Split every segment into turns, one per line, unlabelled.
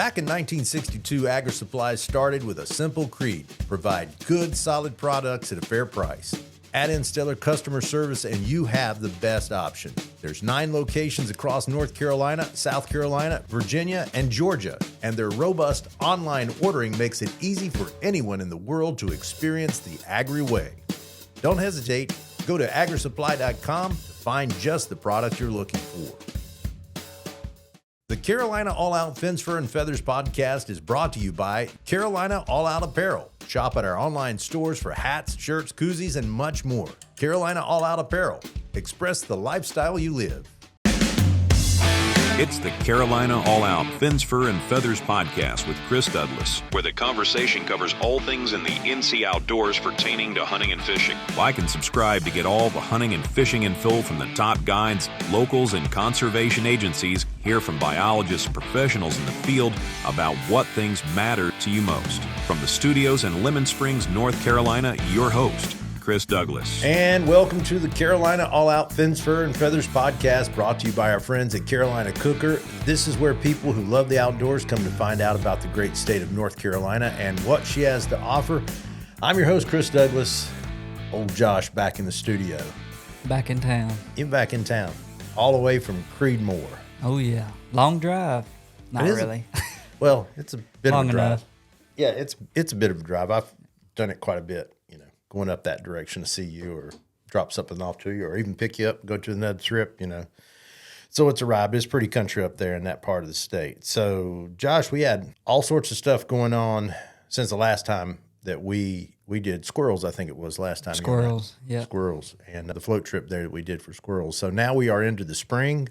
Back in 1962, Agri Supplies started with a simple creed: provide good, solid products at a fair price. Add in stellar customer service and you have the best option. There's 9 locations across North Carolina, South Carolina, Virginia, and Georgia, and their robust online ordering makes it easy for anyone in the world to experience the Agri way. Don't hesitate. Go to agrisupply.com to find just the product you're looking for. The Carolina All Out Fence, Fur, and Feathers podcast is brought to you by Carolina All Out Apparel. Shop at our online stores for hats, shirts, koozies, and much more. Carolina All Out Apparel. Express the lifestyle you live.
It's the Carolina All Out Fins, Fur, and Feathers podcast with Chris Douglas, where the conversation covers all things in the NC outdoors pertaining to hunting and fishing. Like and subscribe to get all the hunting and fishing info from the top guides, locals, and conservation agencies. Hear from biologists and professionals in the field about what things matter to you most. From the studios in Lemon Springs, North Carolina, your host, Chris Douglas.
And welcome to the Carolina All Out Fins, Fur, and Feathers podcast, brought to you by our friends at Carolina Cooker. This is where people who love the outdoors come to find out about the great state of North Carolina and what she has to offer. I'm your host, Chris Douglas. Ole Josh back in the studio.
Back in town.
You're back in town, all the way from Creedmoor.
Oh, yeah. Long drive. Not really.
Well, it's a bit
Long
of a drive.
enough.
Yeah, it's a bit of a drive. I've done it quite a bit, going up that direction to see you or drop something off to you or even pick you up, go to another trip, So it's a ride. It's pretty country up there in that part of the state. So, Josh, we had all sorts of stuff going on since the last time that we did squirrels, I think it was last time.
Squirrels, yeah.
Squirrels, and the float trip there that we did for squirrels. So now we are into the spring,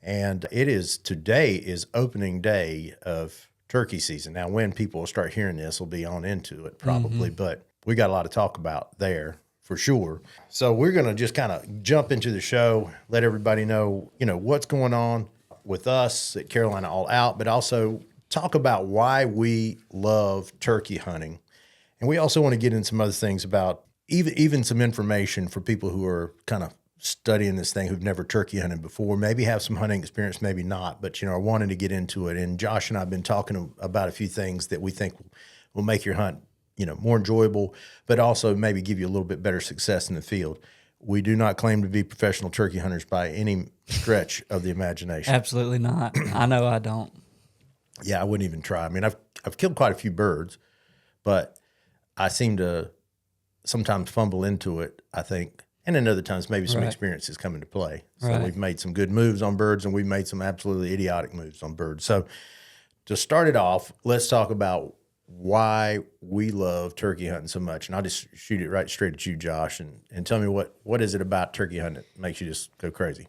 and today is opening day of turkey season. Now, when people will start hearing this, will be on into it probably, but we got a lot to talk about there for sure. So we're going to just kind of jump into the show, let everybody know, what's going on with us at Carolina All Out, but also talk about why we love turkey hunting. And we also want to get in some other things about even some information for people who are kind of studying this thing, who've never turkey hunted before, maybe have some hunting experience, maybe not, but, are wanting to get into it. And Josh and I have been talking about a few things that we think will make your hunt more enjoyable, but also maybe give you a little bit better success in the field. We do not claim to be professional turkey hunters by any stretch of the imagination.
Absolutely not. I know I don't.
Yeah, I wouldn't even try. I mean, I've killed quite a few birds, but I seem to sometimes fumble into it, I think, and then other times maybe some experiences come into play. So we've made some good moves on birds, and we've made some absolutely idiotic moves on birds. So to start it off, let's talk about why we love turkey hunting so much. And I'll just shoot it right straight at you, Josh, and tell me what is it about turkey hunting that makes you just go crazy?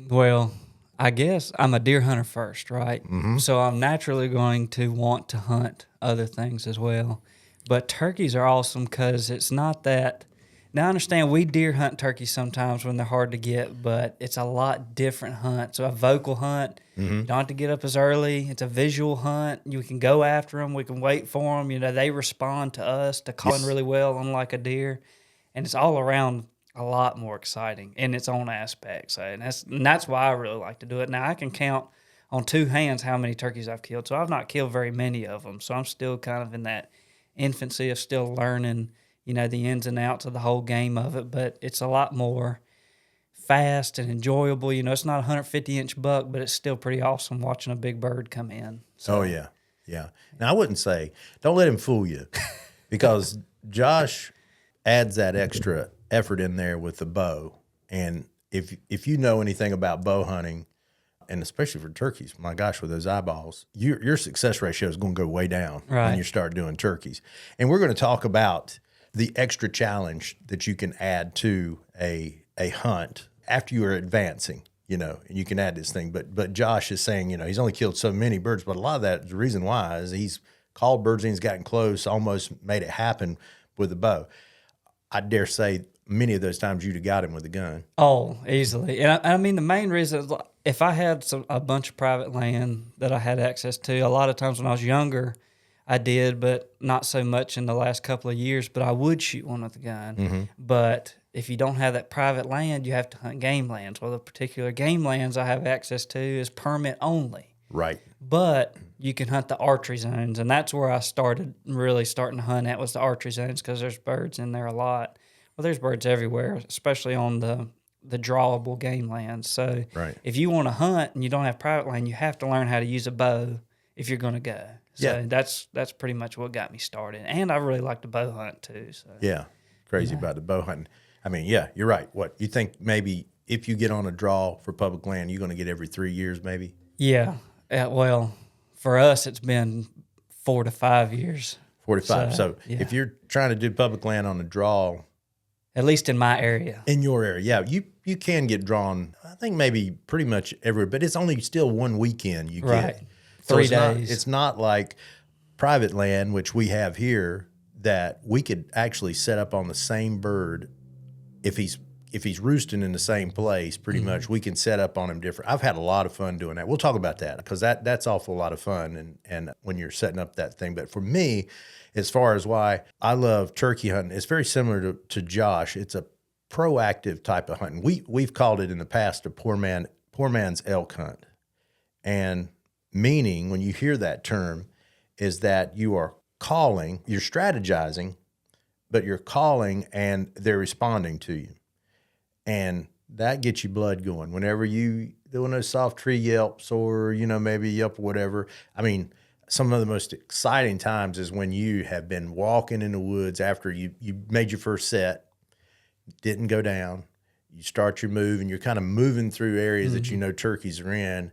Well, I guess I'm a deer hunter first, right? Mm-hmm. So I'm naturally going to want to hunt other things as well. But turkeys are awesome because it's not that. Now, I understand we deer hunt turkeys sometimes when they're hard to get, but it's a lot different hunt. So a vocal hunt, you don't have to get up as early. It's a visual hunt. You can go after them. We can wait for them. They respond to us, to calling really well, unlike a deer. And it's all around a lot more exciting in its own aspects. And that's why I really like to do it. Now, I can count on 2 hands how many turkeys I've killed. So I've not killed very many of them. So I'm still kind of in that infancy of still learning the ins and outs of the whole game of it, but it's a lot more fast and enjoyable. It's not a 150-inch buck, but it's still pretty awesome watching a big bird come in. So.
Oh, yeah. Yeah. Now, I wouldn't say, don't let him fool you, because Josh adds that extra effort in there with the bow. And if you know anything about bow hunting, and especially for turkeys, my gosh, with those eyeballs, your success ratio is going to go way down when you start doing turkeys. And we're going to talk about the extra challenge that you can add to a hunt after you are advancing, and you can add this thing. But Josh is saying, he's only killed so many birds, but a lot of that, the reason why is he's called birds and he's gotten close, almost made it happen with a bow. I dare say many of those times you'd have got him with a gun.
Oh, easily. And I mean, the main reason is if I had a bunch of private land that I had access to, a lot of times when I was younger, I did, but not so much in the last couple of years, but I would shoot one with a gun. Mm-hmm. But if you don't have that private land, you have to hunt game lands. Well, the particular game lands I have access to is permit only.
Right.
But you can hunt the archery zones, and that's where I started really starting to hunt at, was the archery zones, because there's birds in there a lot. Well, there's birds everywhere, especially on the drawable game lands. So
Right.
if you want to hunt and you don't have private land, you have to learn how to use a bow if you're going to go. So
Yeah.
that's pretty much what got me started. And I really like to bow hunt too. So
Yeah. Crazy about the bow hunting. I mean, yeah, you're right. What, you think maybe if you get on a draw for public land, you're going to get every 3 years maybe?
yeah, well, for us, it's been 4 to 5 years.
45. So
yeah.
if you're trying to do public land on a draw
At least in my area.
in your area, yeah, you can get drawn, I think maybe pretty much every, but it's only still one weekend you
Right.
get. So
3
it's
days.
It's not like private land, which we have here, that we could actually set up on the same bird. If he's roosting in the same place, pretty much, we can set up on him different. I've had a lot of fun doing that. We'll talk about that, because that's awful lot of fun, and when you're setting up that thing. But for me, as far as why I love turkey hunting, it's very similar to Josh. It's a proactive type of hunting. We've called it in the past a poor man's elk hunt. And meaning, when you hear that term, is that you are calling, you're strategizing, but you're calling and they're responding to you. And that gets your blood going. Whenever you doing those soft tree yelps, or, maybe yelp or whatever. I mean, some of the most exciting times is when you have been walking in the woods after you made your first set, didn't go down. You start your move, and you're kind of moving through areas that turkeys are in.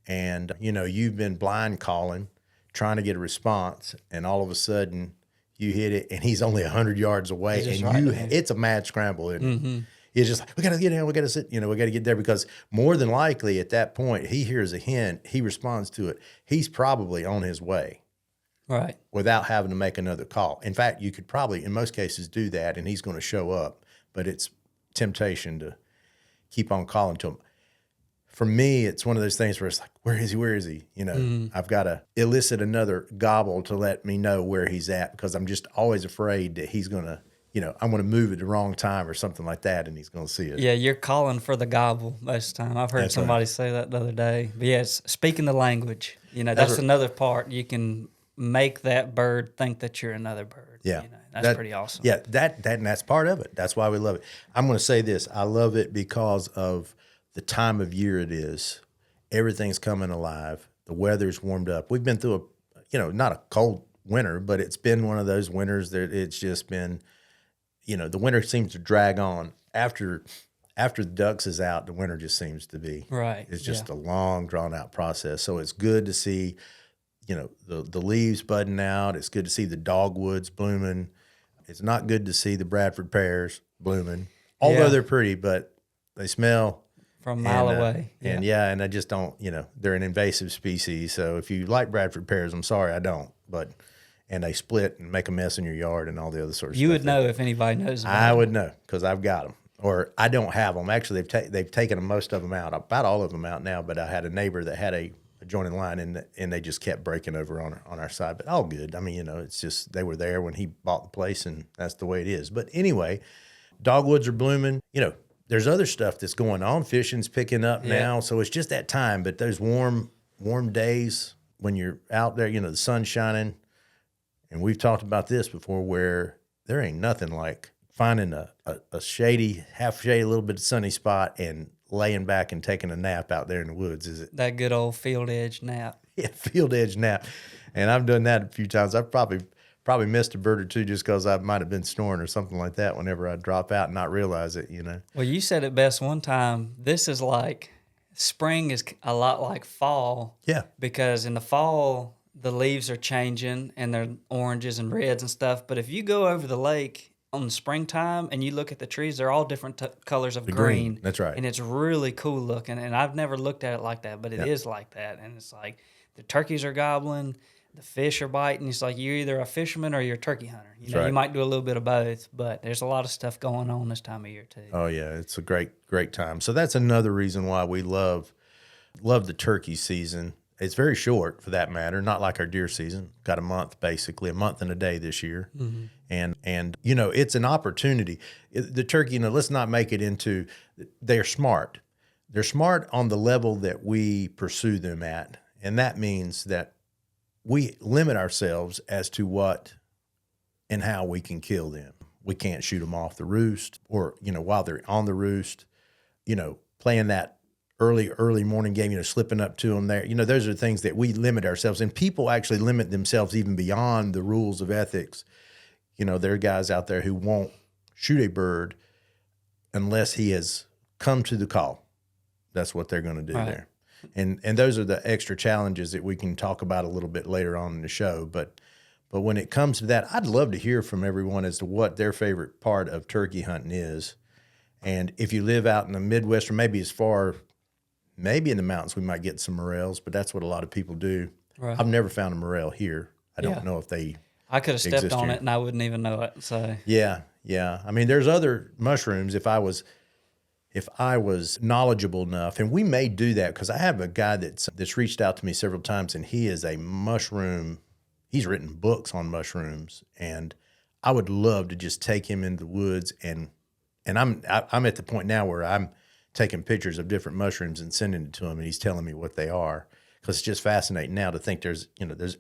And, you've been blind calling, trying to get a response, and all of a sudden you hit it, and he's only 100 yards away, and it's a mad scramble, isn't it? It's just like, we got to get in, we got to sit, we got to get there, because more than likely at that point, he hears a hint, he responds to it. He's probably on his way.
Right.
Without having to make another call. In fact, you could probably, in most cases, do that, and he's going to show up, but it's temptation to keep on calling to him. For me, it's one of those things where it's like, where is he? Where is he? I've got to elicit another gobble to let me know where he's at, because I'm just always afraid that he's going to, I'm going to move at the wrong time or something like that, and he's going to see it.
Yeah, you're calling for the gobble most of the time. I've heard somebody say that the other day. But yes, speaking the language, that's another part. You can make that bird think that you're another bird.
Yeah.
That's pretty awesome.
Yeah, and that's part of it. That's why we love it. I'm going to say this. I love it because of the time of year it is. Everything's coming alive. The weather's warmed up. We've been through not a cold winter, but it's been one of those winters that it's just been, the winter seems to drag on. After the ducks is out, the winter just seems to be.
Right.
It's just a long, drawn-out process. So it's good to see, the leaves budding out. It's good to see the dogwoods blooming. It's not good to see the Bradford pears blooming, although they're pretty, but they smell
from a mile away.
And and I just don't, they're an invasive species. So if you like Bradford pears, I'm sorry, I don't. And they split and make a mess in your yard and all the other sort of stuff.
You would know if anybody knows about
I would know, because I've got them. Or I don't have them. Actually, they've taken most of them out, about all of them out now. But I had a neighbor that had a adjoining line, and they just kept breaking over on our side. But all good. I mean, it's just they were there when he bought the place, and that's the way it is. But anyway, dogwoods are blooming. There's other stuff that's going on. Fishing's picking up now, so it's just that time. But those warm days when you're out there, the sun's shining, and we've talked about this before, where there ain't nothing like finding a shady, half shady, a little bit of sunny spot and laying back and taking a nap out there in the woods. Is it
that good old field edge nap?
Yeah, field edge nap. And I've done that a few times. I've probably missed a bird or two just because I might have been snoring or something like that whenever I drop out and not realize it,
Well, you said it best one time. This is like, spring is a lot like fall.
Yeah.
Because in the fall, the leaves are changing and they're oranges and reds and stuff. But if you go over the lake on the springtime and you look at the trees, they're all different colors of green.
That's right.
And it's really cool looking. And I've never looked at it like that, but it is like that. And it's like the turkeys are gobbling, the fish are biting. It's like you're either a fisherman or you're a turkey hunter. You might do a little bit of both, but there's a lot of stuff going on this time of year too.
Oh yeah, it's a great time. So that's another reason why we love the turkey season. It's very short, for that matter, not like our deer season. Got a month and a day this year. Mm-hmm. And it's an opportunity. The turkey, let's not make it into, they're smart. They're smart on the level that we pursue them at. And that means that we limit ourselves as to what and how we can kill them. We can't shoot them off the roost or, while they're on the roost, playing that early morning game, slipping up to them there. Those are things that we limit ourselves. And people actually limit themselves even beyond the rules of ethics. There are guys out there who won't shoot a bird unless he has come to the call. That's what they're going to do there. And those are the extra challenges that we can talk about a little bit later on in the show. But when it comes to that, I'd love to hear from everyone as to what their favorite part of turkey hunting is. And if you live out in the Midwest, or maybe as far, maybe in the mountains, we might get some morels, but that's what a lot of people do. Right. I've never found a morel here. I don't know if they
I could have stepped on it and I wouldn't even know it. So
yeah. I mean, there's other mushrooms. If I was knowledgeable enough, and we may do that because I have a guy that's reached out to me several times, and he is a mushroom. He's written books on mushrooms, and I would love to just take him into the woods and I'm at the point now where I'm taking pictures of different mushrooms and sending it to him, and he's telling me what they are, because it's just fascinating now to think there's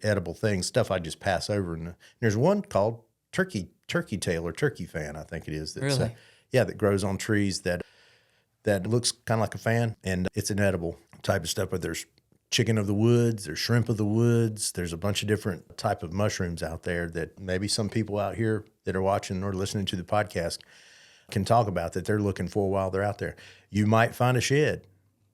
edible things, stuff I just pass over. And there's one called turkey tail or turkey fan, I think it is. That's,
really?
That grows on trees that looks kind of like a fan, and it's an edible type of stuff. But there's chicken of the woods, there's shrimp of the woods, there's a bunch of different type of mushrooms out there that maybe some people out here that are watching or listening to the podcast can talk about, that they're looking for while they're out there. You might find a shed.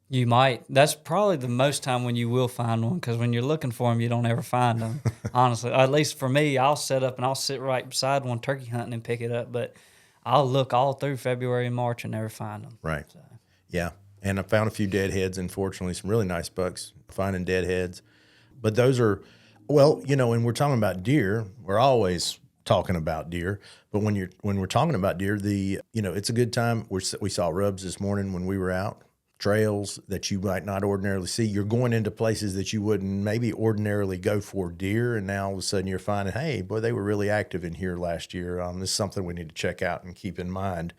You might. That's probably the most time when you will find one, because when you're looking for them, you don't ever find them, honestly. At least for me, I'll set up and I'll sit right beside one turkey hunting and pick it up, but I'll look all through February and March and never find them.
Right. So. Yeah. And I found a few dead heads, unfortunately, some really nice bucks finding dead heads. But those are, well, when we're talking about deer, we're always talking about deer. But when we're talking about deer, it's a good time. We saw rubs this morning when we were out, trails that you might not ordinarily see. You're going into places that you wouldn't maybe ordinarily go for deer, and now all of a sudden you're finding, hey, boy, they were really active in here last year. This is something we need to check out and keep in mind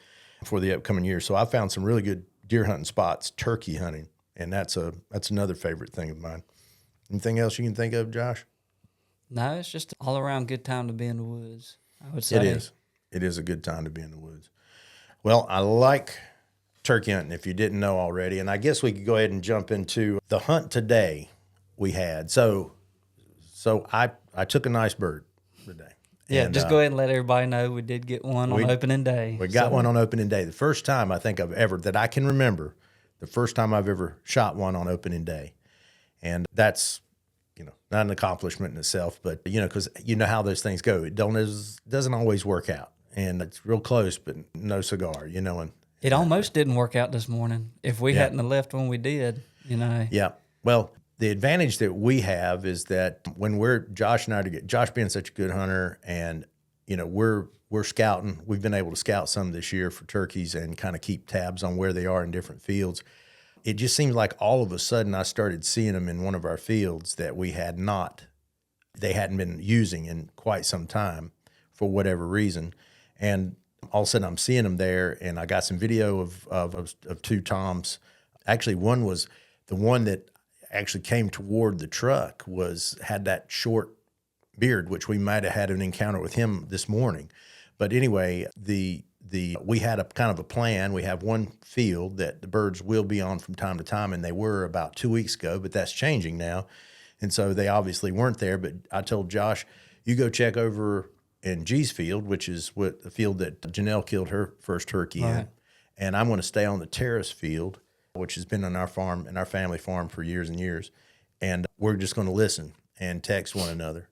for the upcoming year. So I found some really good deer hunting spots, turkey hunting, and that's another favorite thing of mine. Anything else you can think of, Josh?
No, it's just all around good time to be in the woods, I would say.
It is. It is a good time to be in the woods. Well, I like turkey hunting, if you didn't know already, and I guess we could go ahead and jump into the hunt today we had. So I took a nice bird today.
Yeah, just go ahead and let everybody know we did get one on opening day.
We got one on opening day. The first time I think that I can remember, the first time I've ever shot one on opening day. And that's, not an accomplishment in itself, but, because how those things go. It doesn't always work out. And it's real close, but no cigar, and
it almost didn't work out this morning. If we hadn't have left when we did,
Yeah. Well, the advantage that we have is that when Josh and I together, Josh being such a good hunter, and we're scouting. We've been able to scout some this year for turkeys and kind of keep tabs on where they are in different fields. It just seems like all of a sudden I started seeing them in one of our fields that they hadn't been using in quite some time for whatever reason, and all of a sudden I'm seeing them there, and I got some video of two toms. Actually, one was the one that actually came toward the truck had that short beard, which we might have had an encounter with him this morning. But anyway, we had a kind of a plan. We have one field that the birds will be on from time to time, and they were about 2 weeks ago, but that's changing now. And so they obviously weren't there, but I told Josh, you go check over in G's field, which is the field that Janelle killed her first turkey in. And I'm going to stay on the terrace field, which has been on our farm and our family farm for years and years. And we're just going to listen and text one another.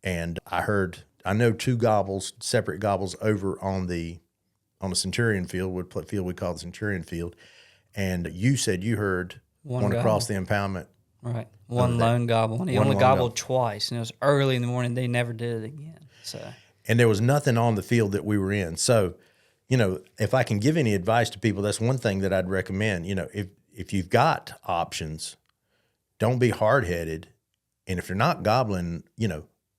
And I know two separate gobbles over on the Centurion field, what field we call the Centurion field. And you said you heard one across the impoundment.
Right. One lone gobble. And he only gobbled twice. And it was early in the morning. They never did it again. And
there was nothing on the field that we were in. So, if I can give any advice to people, that's one thing that I'd recommend. If you've got options, don't be hard-headed. And if you're not gobbling,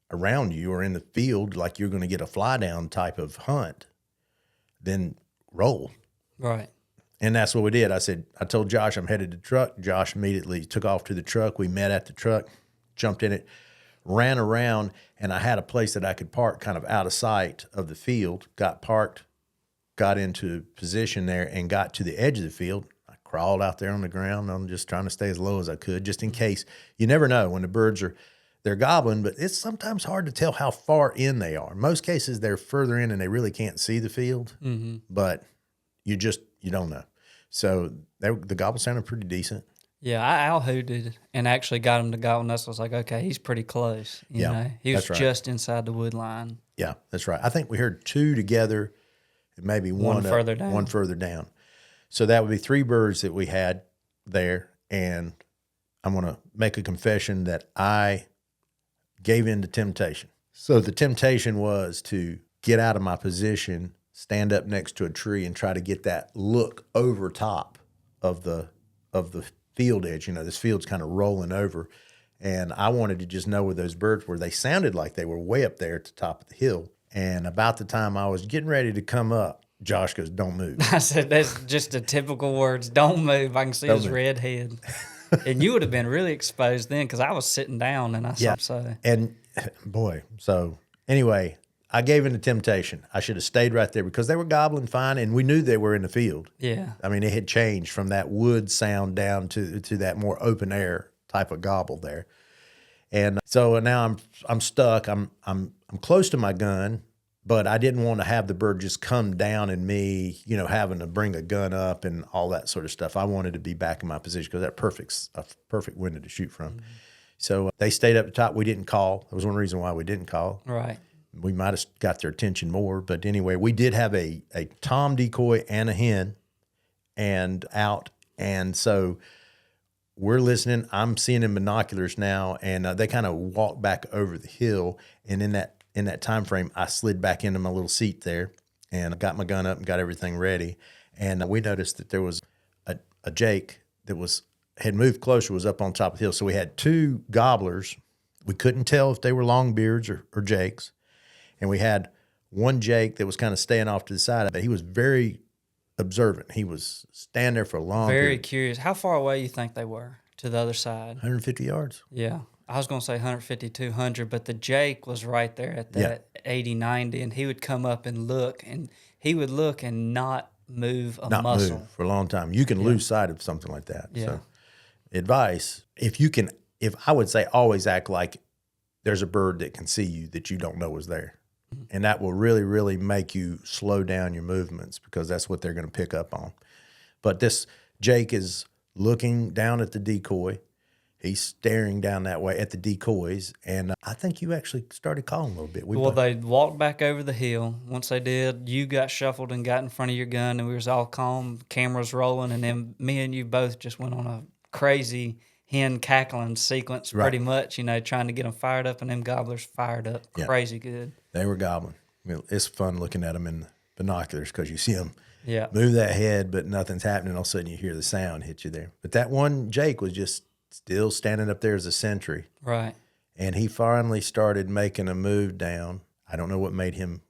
around you or in the field like you're going to get a fly down type of hunt, then roll.
Right.
And that's what we did. I told Josh I'm headed to the truck. Josh immediately took off to the truck. We met at the truck, jumped in it, ran around, and I had a place that I could park kind of out of sight of the field, got parked, got into position there, and got to the edge of the field. I crawled out there on the ground. I'm just trying to stay as low as I could, just in case. You never know when the birds they're gobbling, but it's sometimes hard to tell how far in they are. In most cases, they're further in and they really can't see the field, but you don't know. So the gobble sounded pretty decent.
Yeah, I owl-hooted and actually got him to gobble, and I was like, okay, he's pretty close. You know? He was just inside the wood line.
Yeah, that's right. I think we heard two together, and maybe one
further
up,
down.
one further down. So that would be 3 birds that we had there, and I'm going to make a confession that I gave in to temptation. So the temptation was to get out of my position, stand up next to a tree, and try to get that look over top of the field edge. You know, this field's kind of rolling over, and I wanted to just know where those birds were. They sounded like they were way up there at the top of the hill. And about the time I was getting ready to come up, Josh goes, "Don't move."
I said, that's just the typical words. Don't move. I can see his red head. And you would have been really exposed then because I was sitting down and I saw so.
And boy, so anyway, I gave in to temptation. I should have stayed right there because they were gobbling fine, and we knew they were in the field.
Yeah.
I mean, it had changed from that wood sound down to that more open air type of gobble there. And so now I'm stuck. I'm close to my gun, but I didn't want to have the bird just come down and me, you know, having to bring a gun up and all that sort of stuff. I wanted to be back in my position because that's a perfect window to shoot from. So they stayed up the top. We didn't call. That was one reason why we didn't call.
Right.
We might have got their attention more. But anyway, we did have a tom decoy and a hen and out. And so we're listening. I'm seeing in binoculars now, and they kind of walk back over the hill. And in that time frame, I slid back into my little seat there and I got my gun up and got everything ready. And we noticed that there was a jake that had moved closer, was up on top of the hill. So we had 2 gobblers. We couldn't tell if they were longbeards or jakes. And we had one jake that was kind of staying off to the side, but he was very observant. He was standing there for a long
Very
period.
curious. How far away you think they were to the other side?
150 yards.
Yeah. I was going to say 150, 200, but the jake was right there at that 80, 90, and he would come up and look, and he would look and not move a muscle.
Move for a long time. You can lose sight of something like that.
Yeah.
So advice, if I would say always act like there's a bird that can see you that you don't know is there. And that will really, really make you slow down your movements because that's what they're going to pick up on. But this jake is looking down at the decoy. He's staring down that way at the decoys. And I think you actually started calling a little bit.
Well, they walked back over the hill. Once they did, you got shuffled and got in front of your gun, and we was all calm, cameras rolling, and then me and you both just went on a crazy hen cackling sequence, pretty much, you know, trying to get them fired up, and them gobblers fired up crazy good.
They were gobbling. It's fun looking at them in the binoculars because you see them
Yeah.
move that head, but nothing's happening. All of a sudden, you hear the sound hit you there. But that one jake was just still standing up there as a sentry.
Right.
And he finally started making a move down. I don't know what made him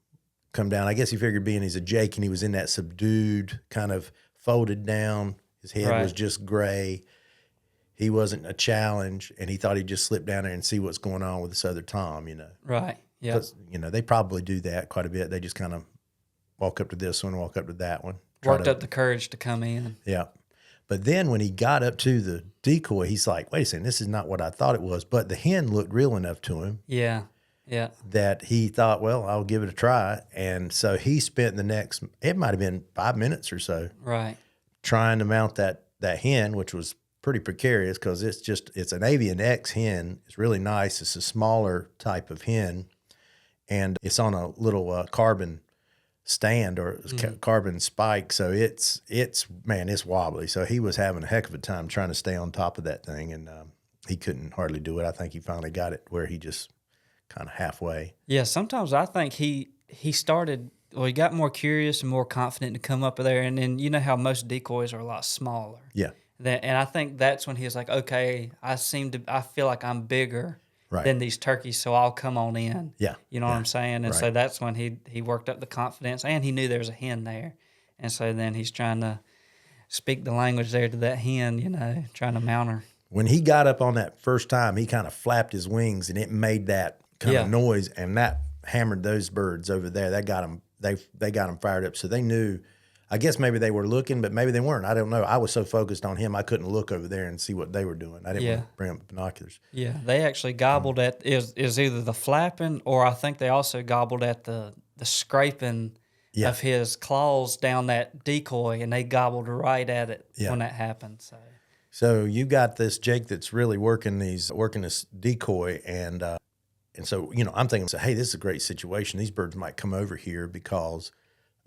come down. I guess he figured being he's a jake and he was in that subdued, kind of folded down. His head was just gray. He wasn't a challenge, and he thought he'd just slip down there and see what's going on with this other tom, you know.
Right. Yeah.
Because, you know, they probably do that quite a bit. They just kind of walk up to this one, walk up to that one.
Worked up the courage to come in.
Yeah. But then when he got up to the decoy, he's like, wait a second, this is not what I thought it was. But the hen looked real enough to him.
Yeah. Yeah.
That he thought, well, I'll give it a try. And so he spent the next, it might have been 5 minutes or so.
Right.
Trying to mount that hen, which was pretty precarious because it's an avian X hen. It's really nice. It's a smaller type of hen. And it's on a little carbon stand or carbon spike. So it's wobbly. So he was having a heck of a time trying to stay on top of that thing. And he couldn't hardly do it. I think he finally got it where he just kind of halfway.
Yeah. Sometimes I think he started, he got more curious and more confident to come up there. And then you know how most decoys are a lot smaller.
Yeah.
And I think that's when he was like, okay, I feel like I'm bigger than these turkeys, so I'll come on in.
Yeah.
You know what I'm saying? And so that's when he worked up the confidence, and he knew there was a hen there. And so then he's trying to speak the language there to that hen, trying to mount her.
When he got up on that first time, he kind of flapped his wings, and it made that kind of noise, and that hammered those birds over there. That got them. They got them fired up, so they knew. I guess maybe they were looking, but maybe they weren't. I don't know. I was so focused on him, I couldn't look over there and see what they were doing. I didn't want to bring up binoculars.
Yeah, they actually gobbled at is either the flapping, or I think they also gobbled at the scraping of his claws down that decoy, and they gobbled right at it when that happened.
So you got this Jake that's really working this decoy, and so I'm thinking, hey, this is a great situation. These birds might come over here because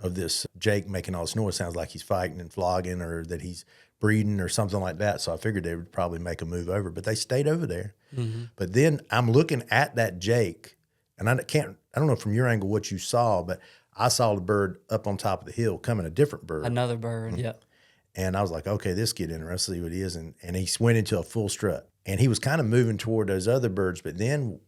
of this Jake making all this noise. Sounds like he's fighting and flogging, or that he's breeding or something like that. So I figured they would probably make a move over, but they stayed over there. Mm-hmm. But then I'm looking at that Jake, and I don't know from your angle what you saw, but I saw the bird up on top of the hill coming, a different bird.
Another bird, yep.
And I was like, okay, this get interesting, see what he is. And he went into a full strut. And he was kind of moving toward those other birds, but then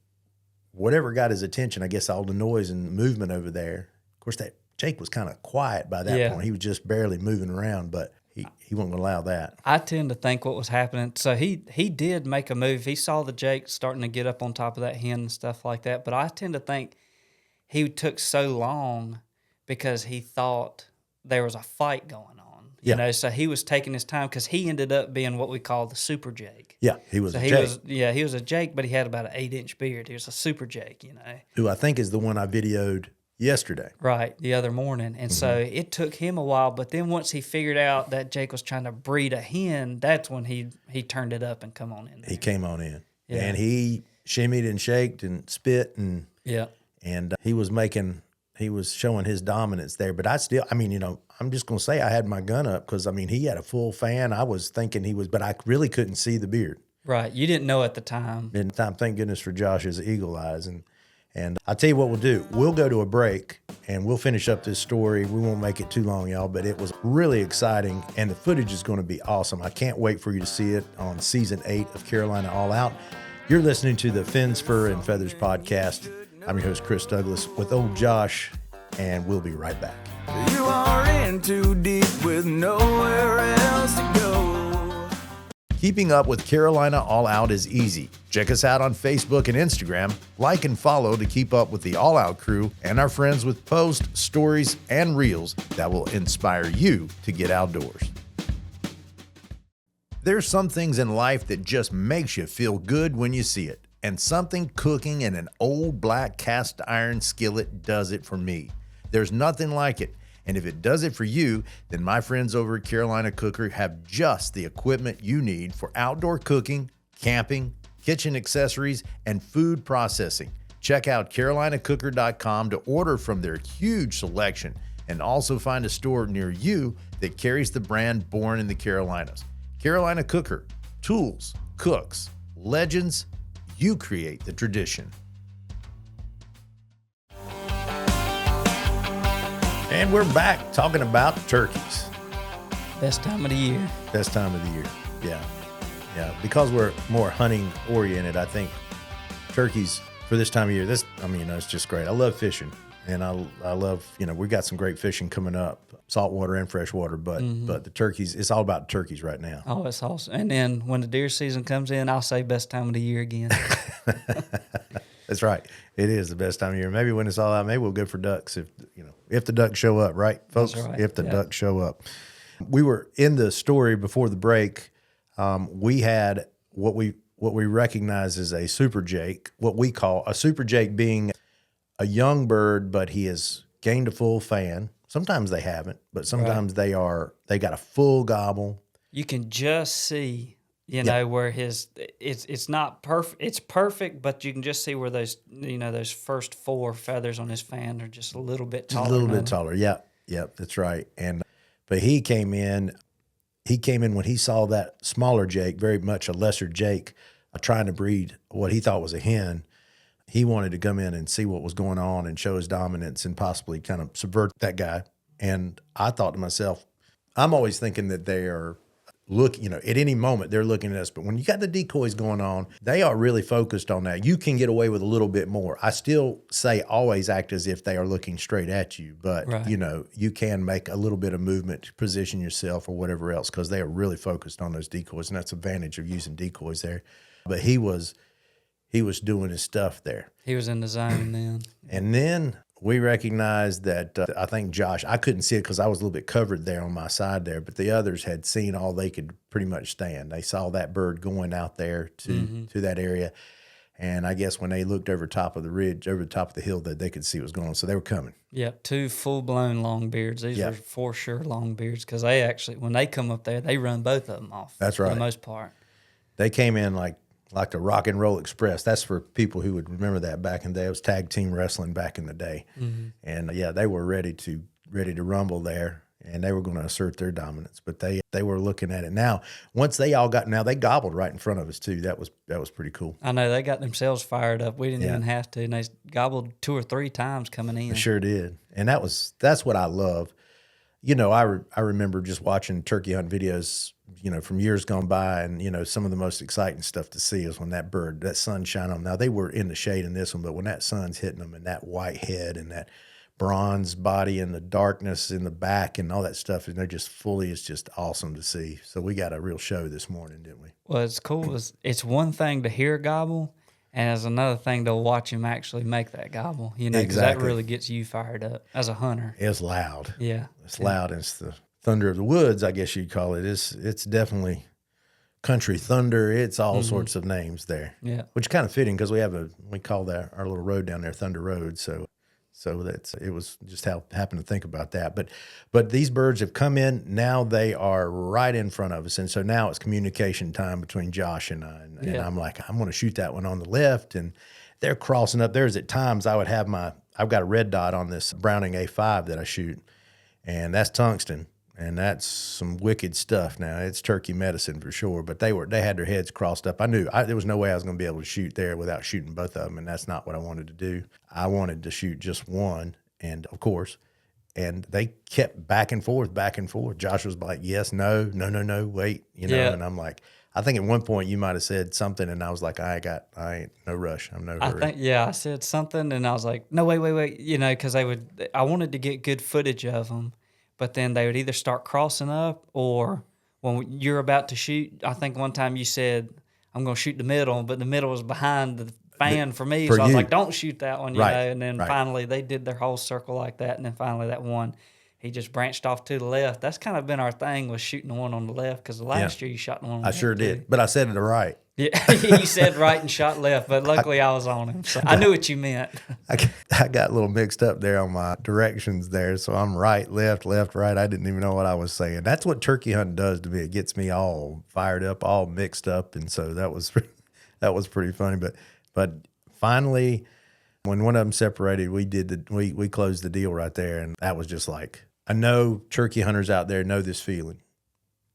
whatever got his attention, I guess all the noise and movement over there. Of course, that Jake was kind of quiet by that point. He was just barely moving around, but he wasn't going to allow that.
I tend to think what was happening. So he did make a move. He saw the Jake starting to get up on top of that hen and stuff like that. But I tend to think he took so long because he thought there was a fight going on. You know, so he was taking his time because he ended up being what we call the super Jake.
Yeah, he was a Jake.
He was a Jake, but he had about an 8-inch beard. He was a super Jake,
Who I think is the one I videoed yesterday.
Right, the other morning. And so it took him a while, but then once he figured out that Jake was trying to breed a hen, that's when he turned it up and come on in there.
He came on in. Yeah. And he shimmied and shaked and spit and he was showing his dominance there. But I'm just going to say I had my gun up because, he had a full fan. I was thinking but I really couldn't see the beard.
Right. You didn't know at the time.
Thank goodness for Josh's eagle eyes. And I'll tell you what we'll do. We'll go to a break, and we'll finish up this story. We won't make it too long, y'all, but it was really exciting, and the footage is going to be awesome. I can't wait for you to see it on Season 8 of Carolina All Out. You're listening to the Fins, Fur, and Feathers podcast. I'm your host, Chris Douglas, with Ole Josh, and we'll be right back.
You are in too deep with nowhere else to go.
Keeping up with Carolina All Out is easy. Check us out on Facebook and Instagram. Like and follow to keep up with the All Out crew and our friends with posts, stories, and reels that will inspire you to get outdoors. There's some things in life that just makes you feel good when you see it. And something cooking in an old black cast iron skillet does it for me. There's nothing like it. And if it does it for you, then my friends over at Carolina Cooker have just the equipment you need for outdoor cooking, camping, kitchen accessories, and food processing. Check out carolinacooker.com to order from their huge selection and also find a store near you that carries the brand born in the Carolinas. Carolina Cooker, tools, cooks, legends, you create the tradition. And we're back talking about turkeys.
Best time of the year.
Best time of the year, yeah. Because we're more hunting oriented, I think turkeys for this time of year, it's just great. I love fishing, and I love, we got some great fishing coming up, saltwater and freshwater, but the turkeys, it's all about turkeys right now.
Oh, it's awesome. And then when the deer season comes in, I'll say best time of the year again.
That's right. It is the best time of year. Maybe when it's all out, maybe we'll go for ducks if the ducks show up, right, folks?
That's right.
If the ducks show up. We were in the story before the break. We had what we recognize as a super Jake, what we call a super Jake being a young bird, but he has gained a full fan. Sometimes they haven't, but sometimes they got a full gobble.
You can just see where it's not perfect. It's perfect, but you can just see where those first 4 feathers on his fan are just a little bit taller.
A little bit taller. Yeah, that's right. But he came in when he saw that smaller Jake, very much a lesser Jake, trying to breed what he thought was a hen. He wanted to come in and see what was going on and show his dominance and possibly kind of subvert that guy. And I thought to myself, I'm always thinking that they are look, at any moment they're looking at us. But when you got the decoys going on, they are really focused on that. You can get away with a little bit more. I still say always act as if they are looking straight at you, but
Right.
you can make a little bit of movement to position yourself or whatever else, because they are really focused on those decoys, and that's the advantage of using decoys there. But he was doing his stuff there.
He was in the zone then.
And then we recognized that I think Josh, I couldn't see it because I was a little bit covered there on my side there, but the others had seen all they could pretty much stand. They saw that bird going out there to that area. And I guess when they looked over top of the ridge, over the top of the hill, that they could see what was going on. So they were coming.
Yep, 2 full-blown longbeards. These
Yep.
are for sure longbeards, because they actually, when they come up there, they run both of them off.
That's
For
right.
the most part.
They came in like the Rock and Roll Express. That's for people who would remember that back in the day. It was tag team wrestling back in the day. And they were ready to rumble there, and they were going to assert their dominance. But they were looking at it now. Once they all got, now they gobbled right in front of us too. That was pretty cool.
I know, they got themselves fired up. We didn't
Yeah.
even have to, and they gobbled 2 or 3 times coming in.
They sure did, and that's what I love. I remember just watching turkey hunt videos, from years gone by, and some of the most exciting stuff to see is when that sun shine on them. Now they were in the shade in this one, but when that sun's hitting them and that white head and that bronze body and the darkness in the back and all that stuff, and they're just fully, it's just awesome to see. So we got a real show this morning, didn't we?
Well, it's cool. It's one thing to hear gobble, and it's another thing to watch him actually make that gobble, because that
Exactly.
really gets you fired up as a hunter.
It's loud.
Yeah.
It's loud. It's the thunder of the woods, I guess you'd call it. It's definitely country thunder. It's all sorts of names there.
Yeah.
Which is kind of fitting because we call that our little road down there Thunder Road. So it was just how happened to think about that. But these birds have come in. Now they are right in front of us, and so now it's communication time between Josh and I. And I'm like, I'm going to shoot that one on the left, and they're crossing up. There's at times I've got a red dot on this Browning A5 that I shoot, and that's tungsten. And that's some wicked stuff. Now it's turkey medicine for sure, but they had their heads crossed up. I knew there was no way I was going to be able to shoot there without shooting both of them, and that's not what I wanted to do. I wanted to shoot just one, and of course, and they kept back and forth. Josh was like, "Yes, no, wait,"
Yeah.
And I'm like, I think at one point you might have said something, and I was like, I ain't no rush. I'm no hurry.
I said something, and I was like, no, wait, because I wanted to get good footage of them. But then they would either start crossing up, or when you're about to shoot, I think one time you said, I'm going to shoot the middle, but the middle was behind the fan for me.
for
So I was
you.
like, don't shoot that one,
Right,
And then
right.
finally they did their whole circle like that. And then finally that one, he just branched off to the left. That's kind of been our thing, was shooting the one on the left, because last year you shot the one on the
I
left.
sure did, but I said it right.
Yeah, he said right and shot left, but luckily I was on him. So I knew what you meant.
I got a little mixed up there on my directions there. So I'm right, left, right. I didn't even know what I was saying. That's what turkey hunting does to me. It gets me all fired up, all mixed up. And so that was pretty funny. But finally, when one of them separated, we closed the deal right there. And that was just like, I know turkey hunters out there know this feeling.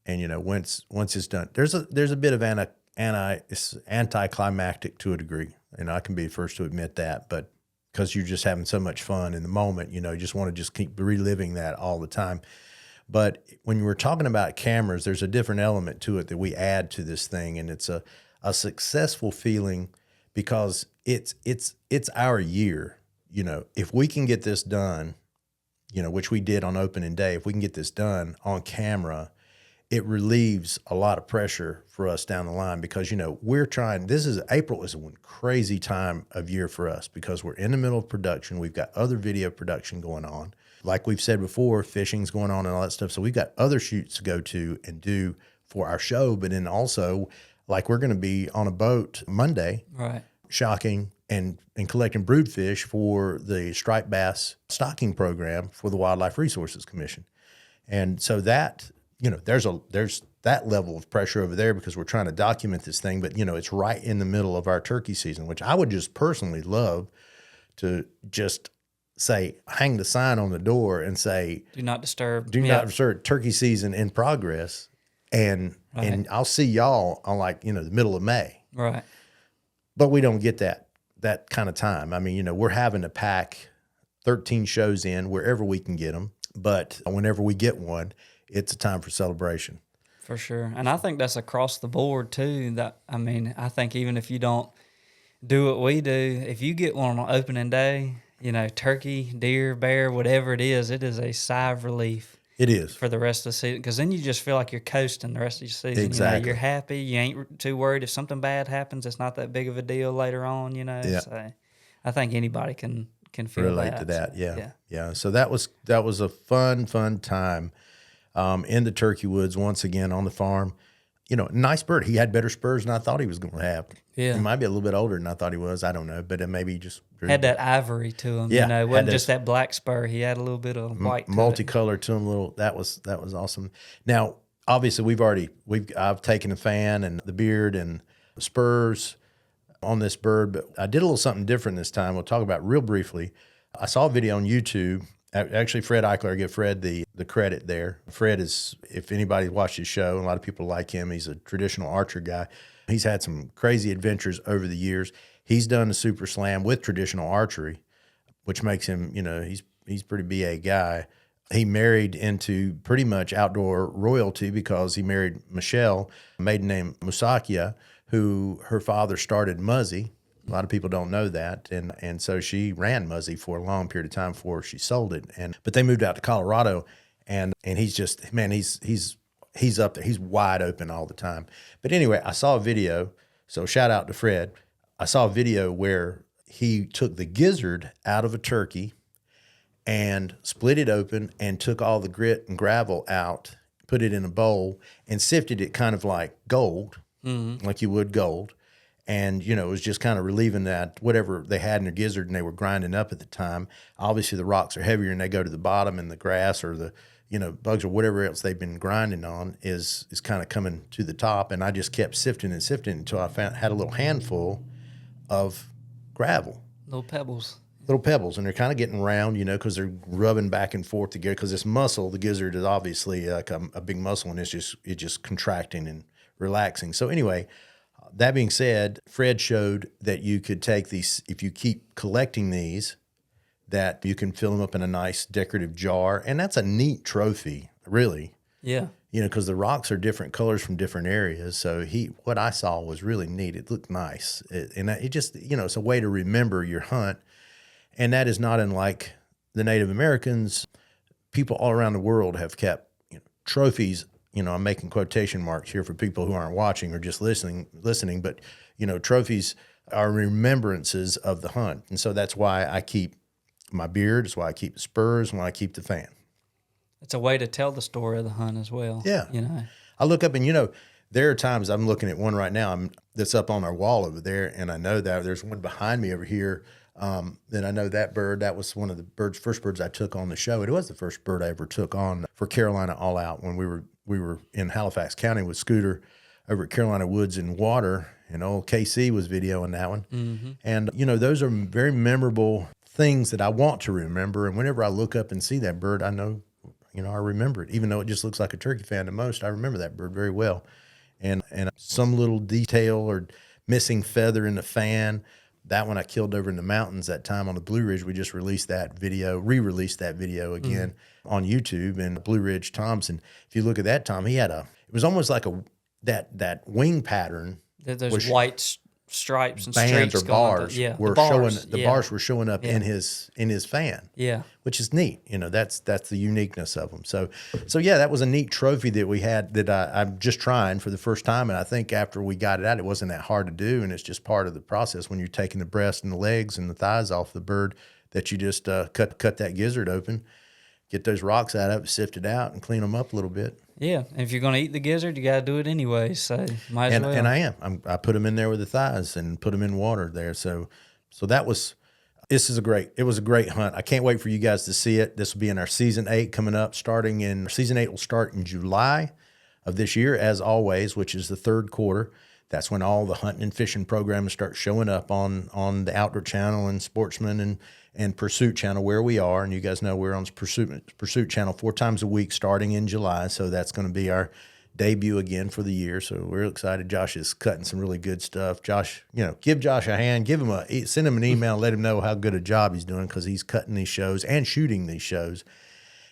And once it's done, there's a bit of it's anticlimactic to a degree. I can be the first to admit that, but because you're just having so much fun in the moment, you just want to just keep reliving that all the time. But when we're talking about cameras, there's a different element to it that we add to this thing, and it's a successful feeling because it's our year. If we can get this done, which we did on opening day, if we can get this done on camera, it relieves a lot of pressure for us down the line because, April is a crazy time of year for us because we're in the middle of production. We've got other video production going on. Like we've said before, fishing's going on and all that stuff. So we've got other shoots to go to and do for our show. But then also, like, we're going to be on a boat Monday,
Right.
shocking and collecting broodfish for the striped bass stocking program for the Wildlife Resources Commission. And so that, there's that level of pressure over there because we're trying to document this thing, but it's right in the middle of our turkey season, which I would just personally love to just say, hang the sign on the door and say,
Do not disturb.
do not disturb, turkey season in progress. And I'll see y'all on the middle of May,
Right.
but we don't get that kind of time. I mean, we're having to pack 13 shows in wherever we can get them. But whenever we get one, it's a time for celebration.
For sure. And I think that's across the board too. I think even if you don't do what we do, if you get one on opening day, turkey, deer, bear, whatever it is a sigh of relief.
It is.
For the rest of the season, because then you just feel like you're coasting the rest of your season.
Exactly.
You're happy. You ain't too worried. If something bad happens, it's not that big of a deal later on,
Yeah.
So I think anybody can feel
relate
that.
to that.
So,
Yeah. So that was a fun time in the turkey woods once again on the farm. Nice bird. He had better spurs than I thought he was going to have.
Yeah.
He might be a little bit older than I thought he was. I don't know, but it maybe he just
had that ivory to him.
Yeah,
It wasn't just that black spur. He had a little bit of white to it.
multicolored to him. That was awesome. Now, obviously, I've taken the fan and the beard and the spurs on this bird, but I did a little something different this time. We'll talk about real briefly. I saw a video on YouTube. Actually, Fred Eichler, I give Fred the credit there. Fred is, if anybody watched his show, and a lot of people like him, he's a traditional archer guy. He's had some crazy adventures over the years. He's done the Super Slam with traditional archery, which makes him, he's pretty BA guy. He married into pretty much outdoor royalty because he married Michelle, a maiden name Musakia, who her father started Muzzy. A lot of people don't know that, and so she ran Muzzy for a long period of time before she sold it. But they moved out to Colorado, and he's just, man, he's up there. He's wide open all the time. But anyway, I saw a video. So shout out to Fred. I saw a video where he took the gizzard out of a turkey and split it open and took all the grit and gravel out, put it in a bowl, and sifted it kind of like gold, like you would gold. And, it was just kind of relieving that whatever they had in their gizzard and they were grinding up at the time. Obviously, the rocks are heavier and they go to the bottom, and the grass or the, bugs or whatever else they've been grinding on is kind of coming to the top. And I just kept sifting and sifting until I had a little handful of gravel.
Little pebbles.
And they're kind of getting round, because they're rubbing back and forth together. Because this muscle, the gizzard, is obviously like a big muscle, and it's just contracting and relaxing. So anyway, that being said, Fred showed that you could take these, if you keep collecting these, that you can fill them up in a nice decorative jar. And that's a neat trophy, really.
Yeah.
Because the rocks are different colors from different areas. So what I saw was really neat. It looked nice. It just, it's a way to remember your hunt. And that is not unlike the Native Americans. People all around the world have kept trophies. I'm making quotation marks here for people who aren't watching or just listening, but, trophies are remembrances of the hunt. And so that's why I keep my beard, it's why I keep the spurs, and why I keep the fan.
It's a way to tell the story of the hunt as well.
Yeah. I look up and, there are times I'm looking at one right now that's up on our wall over there, and I know that there's one behind me over here. Then I know that bird, that was one of the first birds I took on the show. It was the first bird I ever took on for Carolina All Out when we were in Halifax County with Scooter over at Carolina Woods and Water, and old KC was videoing that one. Mm-hmm. And, those are very memorable things that I want to remember. And whenever I look up and see that bird, I know, I remember it. Even though it just looks like a turkey fan to most, I remember that bird very well. And some little detail or missing feather in the fan, that one I killed over in the mountains that time on the Blue Ridge. We just re-released that video again on YouTube. And Blue Ridge Thompson, if you look at that, Tom, it was almost like that wing pattern.
There's white stripes and
bands
streaks
or bars were bars were showing up in his fan.
Yeah.
Which is neat. That's the uniqueness of them. So yeah, that was a neat trophy that we had that I'm just trying for the first time. And I think after we got it out, it wasn't that hard to do. And it's just part of the process when you're taking the breast and the legs and the thighs off the bird, that you just cut that gizzard open, get those rocks out of it, sift it out, and clean them up a little bit.
Yeah, and if you're going to eat the gizzard, you got to do it anyway, so might as well.
And I put them in there with the thighs and put them in water there. So it was a great hunt. I can't wait for you guys to see it. This will be in our season 8 coming up. Season 8 will start in July of this year, as always, which is the third quarter. That's when all the hunting and fishing programs start showing up on the Outdoor Channel and Sportsman and Pursuit Channel where we are. And you guys know we're on Pursuit Channel 4 times a week starting in July. So that's going to be our debut again for the year. So we're excited. Josh is cutting some really good stuff. Josh, give Josh a hand, send him an email, and let him know how good a job he's doing, because he's cutting these shows and shooting these shows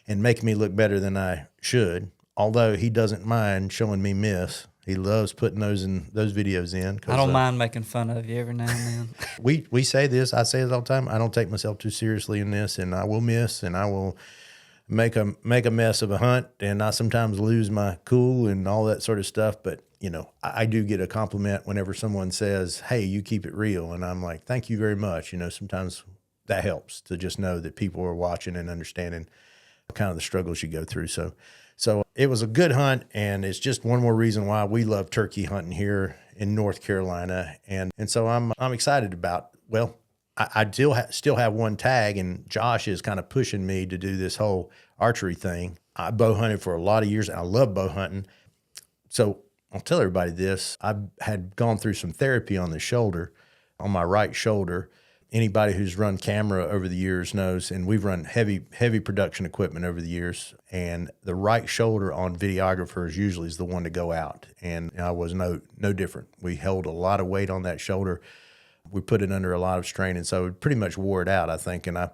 and making me look better than I should. although he doesn't mind showing me miss. He loves putting those videos in.
I don't mind making fun of you every now and then.
We say this. I say it all the time. I don't take myself too seriously in this, and I will miss, and I will make a mess of a hunt, and I sometimes lose my cool and all that sort of stuff. But I do get a compliment whenever someone says, "Hey, you keep it real," and I'm like, "Thank you very much." Sometimes that helps to just know that people are watching and understanding kind of the struggles you go through. So it was a good hunt, and it's just one more reason why we love turkey hunting here in North Carolina. And so I'm excited about, well, I still have one tag, and Josh is kind of pushing me to do this whole archery thing. I bow hunted for a lot of years, and I love bow hunting. So I'll tell everybody this. I had gone through some therapy on the shoulder, on my right shoulder. Anybody who's run camera over the years knows, and we've run heavy production equipment over the years, and the right shoulder on videographers usually is the one to go out, and I was no different. We held a lot of weight on that shoulder. We put it under a lot of strain, and so it pretty much wore it out, I think, and I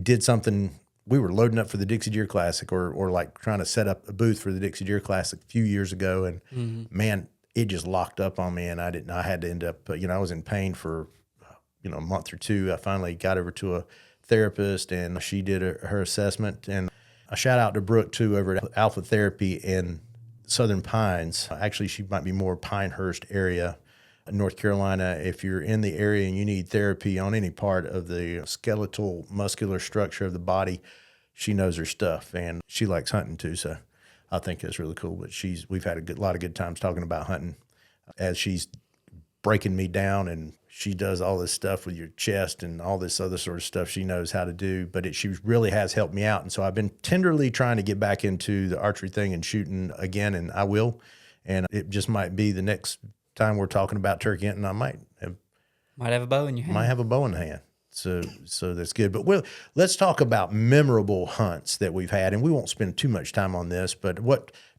did something. We were loading up for the Dixie Deer Classic or like trying to set up a booth for the Dixie Deer Classic a few years ago, and man, it just locked up on me, and I had to end up, I was in pain for a month or two. I finally got over to a therapist, and she did her assessment. And a shout out to Brooke too over at Alpha Therapy in Southern Pines. Actually, she might be more Pinehurst area, North Carolina. If you're in the area and you need therapy on any part of the skeletal muscular structure of the body, she knows her stuff, and she likes hunting too. So I think that's really cool. But we've had a lot of good times talking about hunting as she's breaking me down, and she does all this stuff with your chest and all this other sort of stuff she knows how to do, but she really has helped me out. And so I've been tenderly trying to get back into the archery thing and shooting again, and I will. And it just might be the next time we're talking about turkey hunting, I might have
a bow in your hand.
Might have a bow in the hand. So that's good. But let's talk about memorable hunts that we've had, and we won't spend too much time on this, but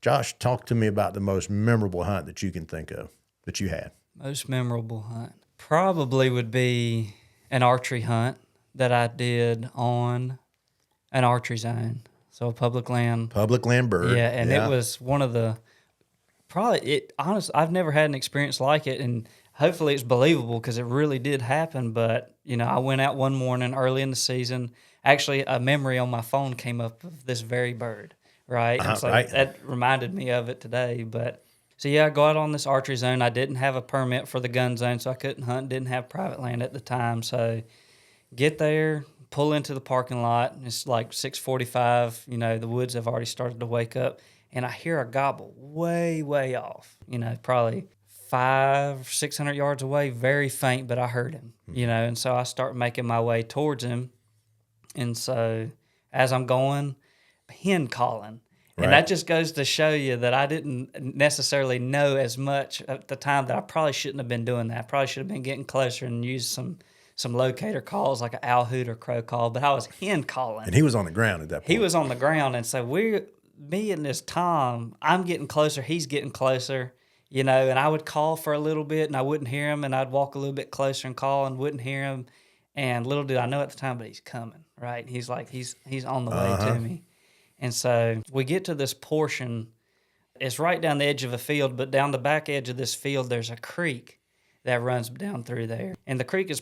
Josh, talk to me about the most memorable hunt that you can think of that you had.
Most memorable hunt probably would be an archery hunt that I did on an archery zone. So a public land
bird.
Yeah, and it was one of the honestly, I've never had an experience like it, and hopefully it's believable because it really did happen. But I went out one morning early in the season. Actually, a memory on my phone came up of this very bird, right? And so that reminded me of it today. But so I go out on this archery zone. I didn't have a permit for the gun zone, so I couldn't hunt. Didn't have private land at the time. So get there, pull into the parking lot. It's like 6:45. The woods have already started to wake up, and I hear a gobble way, way off. Probably 500 or 600 yards away, very faint, but I heard him. And so I start making my way towards him, and so as I'm going, hen calling. And that just goes to show you that I didn't necessarily know as much at the time that I probably shouldn't have been doing that. I probably should have been getting closer and used some locator calls like an owl hoot or crow call, but I was hen calling.
And he was on the ground at that point.
He was on the ground, and so me and this Tom, I'm getting closer, he's getting closer, and I would call for a little bit and I wouldn't hear him, and I'd walk a little bit closer and call and wouldn't hear him. And little did I know at the time, but he's coming, right? He's on the way to me. And so we get to this portion. It's right down the edge of a field, but down the back edge of this field, there's a creek that runs down through there. And the creek is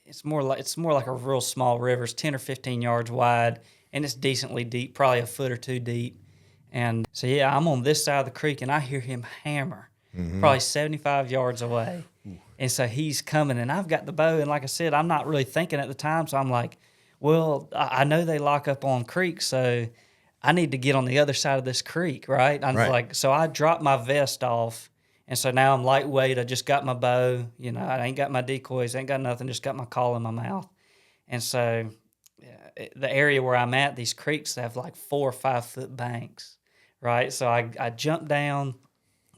it's more like a real small river. It's 10 or 15 yards wide, and it's decently deep, probably a foot or two deep. And so, I'm on this side of the creek, and I hear him hammer, probably 75 yards away. And so he's coming, and I've got the bow. And like I said, I'm not really thinking at the time, so I'm like, well, I know they lock up on creeks, so I need to get on the other side of this creek, right? So I dropped my vest off, and so now I'm lightweight. I just got my bow, I ain't got my decoys, ain't got nothing, just got my call in my mouth. And so the area where I'm at, these creeks have like 4 or 5 foot banks, right? So I jump down,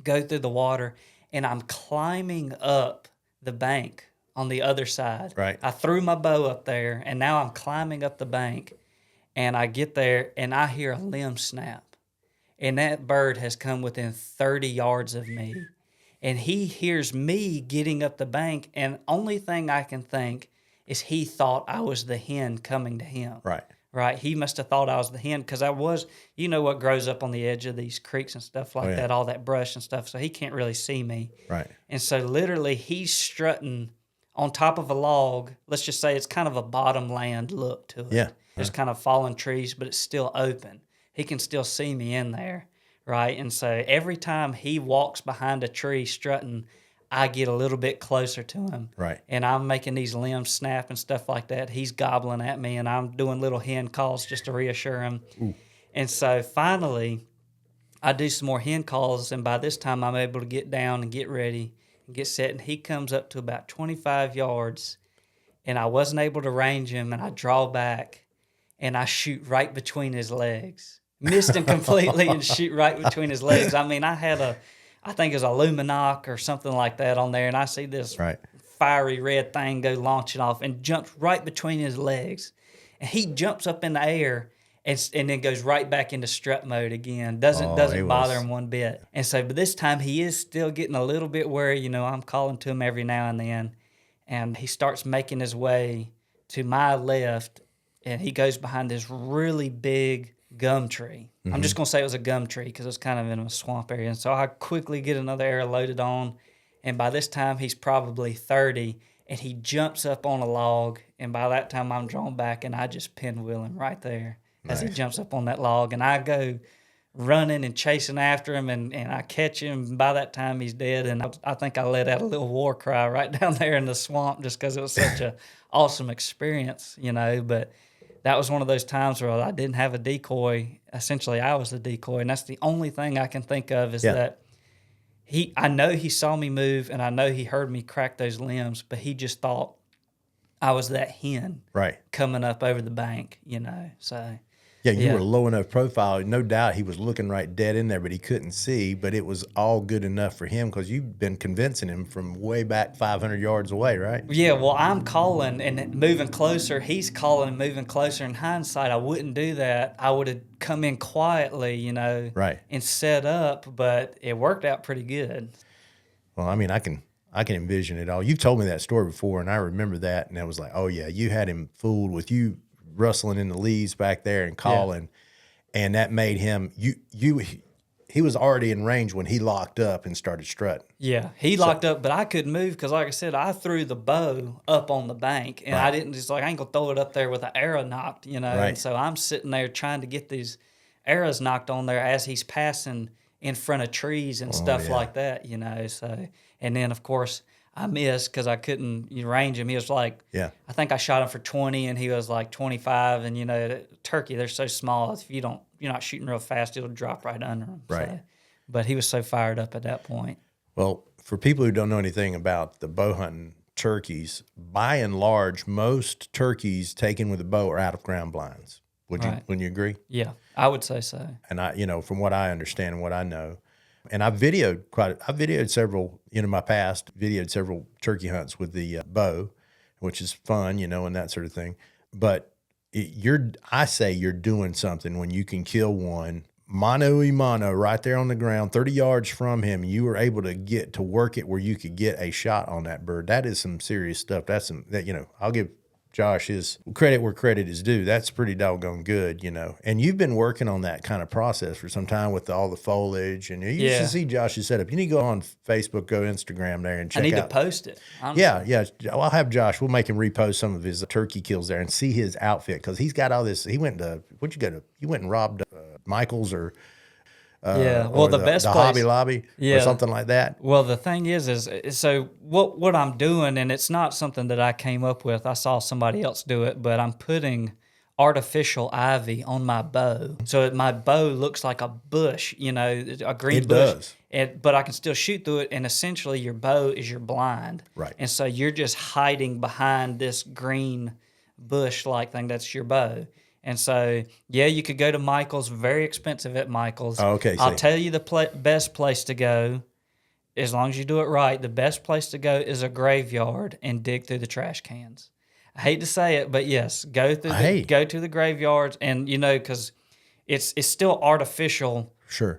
go through the water, and I'm climbing up the bank on the other side.
Right.
I threw my bow up there, and now I'm climbing up the bank. And I get there, and I hear a limb snap. And that bird has come within 30 yards of me. And he hears me getting up the bank, and only thing I can think is he thought I was the hen coming to him.
Right.
right? He must have thought I was the hen because I was, you know what grows up on the edge of these creeks and stuff like that, all that brush and stuff. So he can't really see me.
Right.
And so literally he's strutting on top of a log. Let's just say it's kind of a bottomland look to it.
Yeah.
There's kind of fallen trees, but it's still open. He can still see me in there, right? And so every time he walks behind a tree strutting, I get a little bit closer to him.
Right.
And I'm making these limbs snap and stuff like that. He's gobbling at me, and I'm doing little hen calls just to reassure him. Ooh. And so finally, I do some more hen calls, and by this time, I'm able to get down and get ready and get set. And he comes up to about 25 yards, and I wasn't able to range him, and I draw back, and I shoot right between his legs. Missed him completely and shoot right between his legs. I mean, I think it was a Luminoc or something like that on there, and I see this fiery red thing go launching off and jumps right between his legs. And he jumps up in the air and then goes right back into strut mode again. Doesn't bother him one bit. And so, but this time he is still getting a little bit wary. You know, I'm calling to him every now and then, and he starts making his way to my left, and he goes behind this really big gum tree. Mm-hmm. I'm just going to say it was a gum tree because it's kind of in a swamp area. And so I quickly get another arrow loaded on, and by this time he's probably 30, and he jumps up on a log, and by that time I'm drawn back, and I just pinwheel him right there as he jumps up on that log, and I go running and chasing after him, and I catch him, and by that time he's dead, and I think I let out a little war cry right down there in the swamp just because it was such an awesome experience, you know, but that was one of those times where I didn't have a decoy. Essentially, I was the decoy, and that's the only thing I can think of is that I know he saw me move, and I know he heard me crack those limbs, but he just thought I was that hen coming up over the bank, you know. So
yeah, you were low enough profile. No doubt he was looking right dead in there, but he couldn't see. But it was all good enough for him because you've been convincing him from way back 500 yards away, right?
Yeah, well, I'm calling and moving closer. He's calling and moving closer. In hindsight, I wouldn't do that. I would have come in quietly, you know, and set up, but it worked out pretty good.
Well, I mean, I can envision it all. You've told me that story before, and I remember that, and I was like, oh, yeah, you had him fooled with you rustling in the leaves back there and calling, and that made him he was already in range when he locked up and started strutting.
Yeah, he locked up, but I couldn't move because, like I said, I threw the bow up on the bank, and I didn't just I ain't gonna throw it up there with an arrow knocked, you know. And so I'm sitting there trying to get these arrows knocked on there as he's passing in front of trees and stuff like that, you know. So, and then of course I missed because I couldn't range him. He was like, I think I shot him for 20, and he was like 25. And you know, turkey, they're so small. If you're not shooting real fast, it'll drop right under him.
Right.
So, but he was so fired up at that point.
Well, for people who don't know anything about the bow hunting turkeys, by and large, most turkeys taken with a bow are out of ground blinds. Wouldn't you agree?
Yeah, I would say so.
And from what I understand and what I know. And I've videoed several, in my past, several turkey hunts with the bow, which is fun, and that sort of thing. But I say you're doing something when you can kill one mano a mano right there on the ground, 30 yards from him. You were able to work it where you could get a shot on that bird. That is some serious stuff. I'll give Josh his credit where credit is due. That's pretty doggone good, And you've been working on that kind of process for some time with all the foliage. And you should see Josh's setup. You need to go on Facebook, go Instagram there and check out.
I need to post it. Honestly.
Yeah. I'll have Josh. We'll make him repost some of his turkey kills there and see his outfit because he's got all this. He went to, you went and robbed Michael's or the best place, Hobby Lobby or something like that.
Well, the thing is so what I'm doing, and it's not something that I came up with. I saw somebody else do it, but I'm putting artificial ivy on my bow, so my bow looks like a bush, a green bush.
Does.
But I can still shoot through it, and essentially your bow is your blind,
right? And
so you're just hiding behind this green bush-like thing. That's your bow. And so, you could go to Michael's, very expensive at Michael's.
Oh, okay.
I'll tell you the best place to go, as long as you do it right, the best place to go is a graveyard and dig through the trash cans. I hate to say it, but yes, go to the graveyards and, because it's still artificial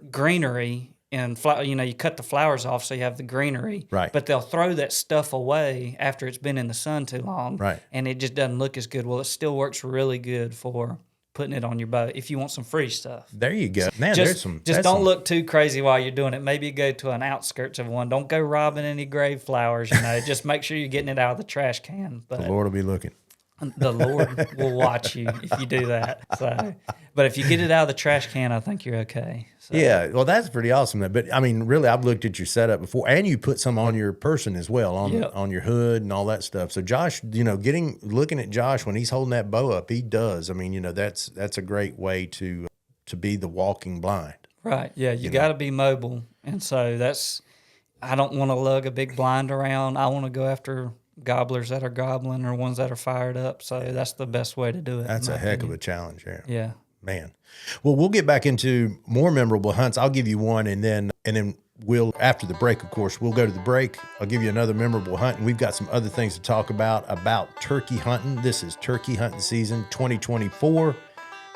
greenery and, you cut the flowers off so you have the greenery.
Right.
But they'll throw that stuff away after it's been in the sun too long.
Right.
And it just doesn't look as good. Well, it still works really good for putting it on your bow if you want some free stuff.
There you go. Man,
Just,
there's some.
just
that's
don't
some-
look too crazy while you're doing it. Maybe go to an outskirts of one. Don't go robbing any grave flowers. Just make sure you're getting it out of the trash can. But
The Lord will be looking.
the Lord will watch you if you do that. So, but if you get it out of the trash can, I think you're okay. So,
Yeah, well, that's pretty awesome. But I mean, really, I've looked at your setup before, and you put some on your person as well, on your hood and all that stuff. So Josh, looking at Josh when he's holding that bow up, he does. I mean, that's a great way to be the walking blind.
right. Yeah, you got to be mobile, and so I don't want to lug a big blind around. I want to go after gobblers that are gobbling or ones that are fired up. So that's the best way to do it.
That's a heck of a challenge, yeah.
Yeah.
Man. Well, we'll get back into more memorable hunts. I'll give you one, and then we'll, after the break, of course, we'll go to the break. I'll give you another memorable hunt, and we've got some other things to talk about turkey hunting. This is turkey hunting season 2024.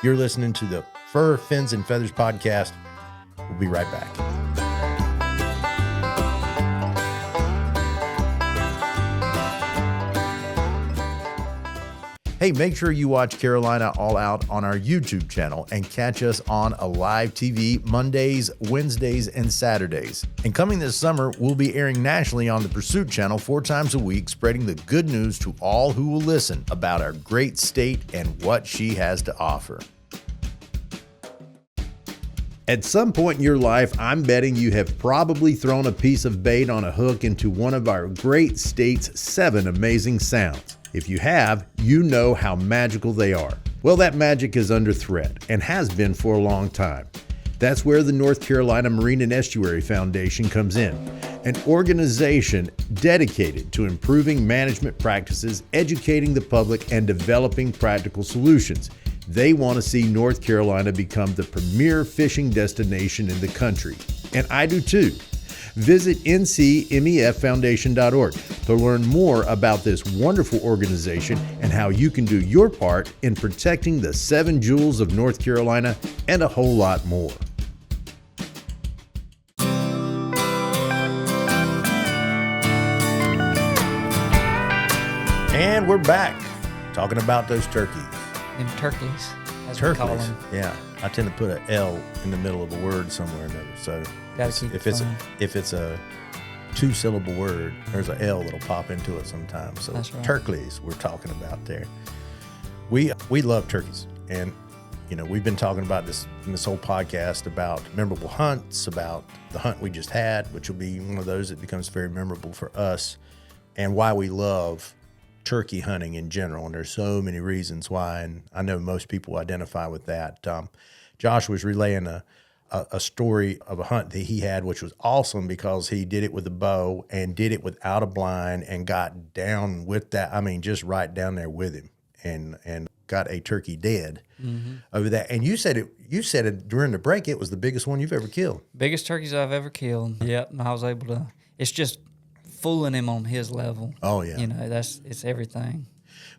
You're listening to the Fur, Fins, and Feathers podcast. We'll be right back. Hey, make sure you watch Carolina All Out on our YouTube channel and catch us on a live TV Mondays, Wednesdays, and Saturdays. And coming this summer, we'll be airing nationally on the Pursuit channel 4 times a week, spreading the good news to all who will listen about our great state and what she has to offer. At some point in your life, I'm betting you have probably thrown a piece of bait on a hook into one of our great state's 7 amazing sounds. If you have, you know how magical they are. Well, that magic is under threat and has been for a long time. That's where the North Carolina Marine and Estuary Foundation comes in, an organization dedicated to improving management practices, educating the public, and developing practical solutions. They want to see North Carolina become the premier fishing destination in the country. And I do too. Visit ncmeffoundation.org to learn more about this wonderful organization and how you can do your part in protecting the 7 jewels of North Carolina and a whole lot more. And we're back talking about those turkeys.
Them turkeys, as we call them.
Yeah. I tend to put an L in the middle of a word somewhere or another. So if it's a 2-syllable word, there's an L that'll pop into it sometimes. So
That's right.
turkeys we're talking about there. We love turkeys, and we've been talking about this in this whole podcast about memorable hunts, about the hunt we just had, which will be one of those that becomes very memorable for us, and why we love turkey hunting in general. And there's so many reasons why, and I know most people identify with that. Josh was relaying a story of a hunt that he had, which was awesome because he did it with a bow and did it without a blind and got down with that. I mean, just right down there with him and got a turkey dead over that. And you said it during the break, it was the biggest one you've ever killed.
Biggest turkeys I've ever killed. Yep. And I was able to, it's just fooling him on his level.
Oh yeah.
It's everything.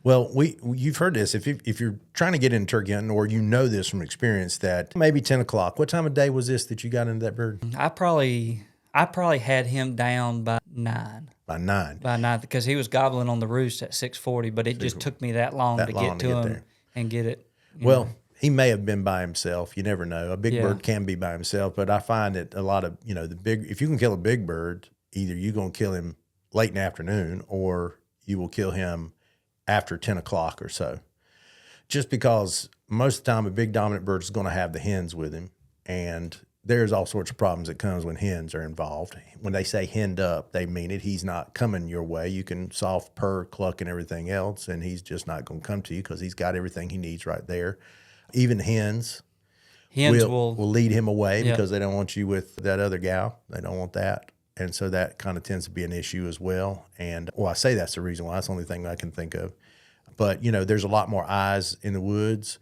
Well, you've heard this. If you're trying to get into turkey hunting, or this from experience, that maybe 10 o'clock. What time of day was this that you got into that bird?
I probably had him down by 9.
By 9.
By 9, because he was gobbling on the roost at 6:40, but it just took me that long to get to him
there.
and get it.
Well, he may have been by himself. You never know. A big bird can be by himself, but I find that a lot of, if you can kill a big bird, either you're going to kill him late in the afternoon or you will kill him after 10 o'clock or so. Just because most of the time a big dominant bird is going to have the hens with him, and there's all sorts of problems that comes when hens are involved. When they say henned up, they mean it. He's not coming your way. You can soft purr, cluck, and everything else, and he's just not going to come to you because he's got everything he needs right there. Even hens will lead him away because they don't want you with that other gal. They don't want that. And so that kind of tends to be an issue as well. And, I say that's the reason why. That's the only thing I can think of. But, there's a lot more eyes in the woods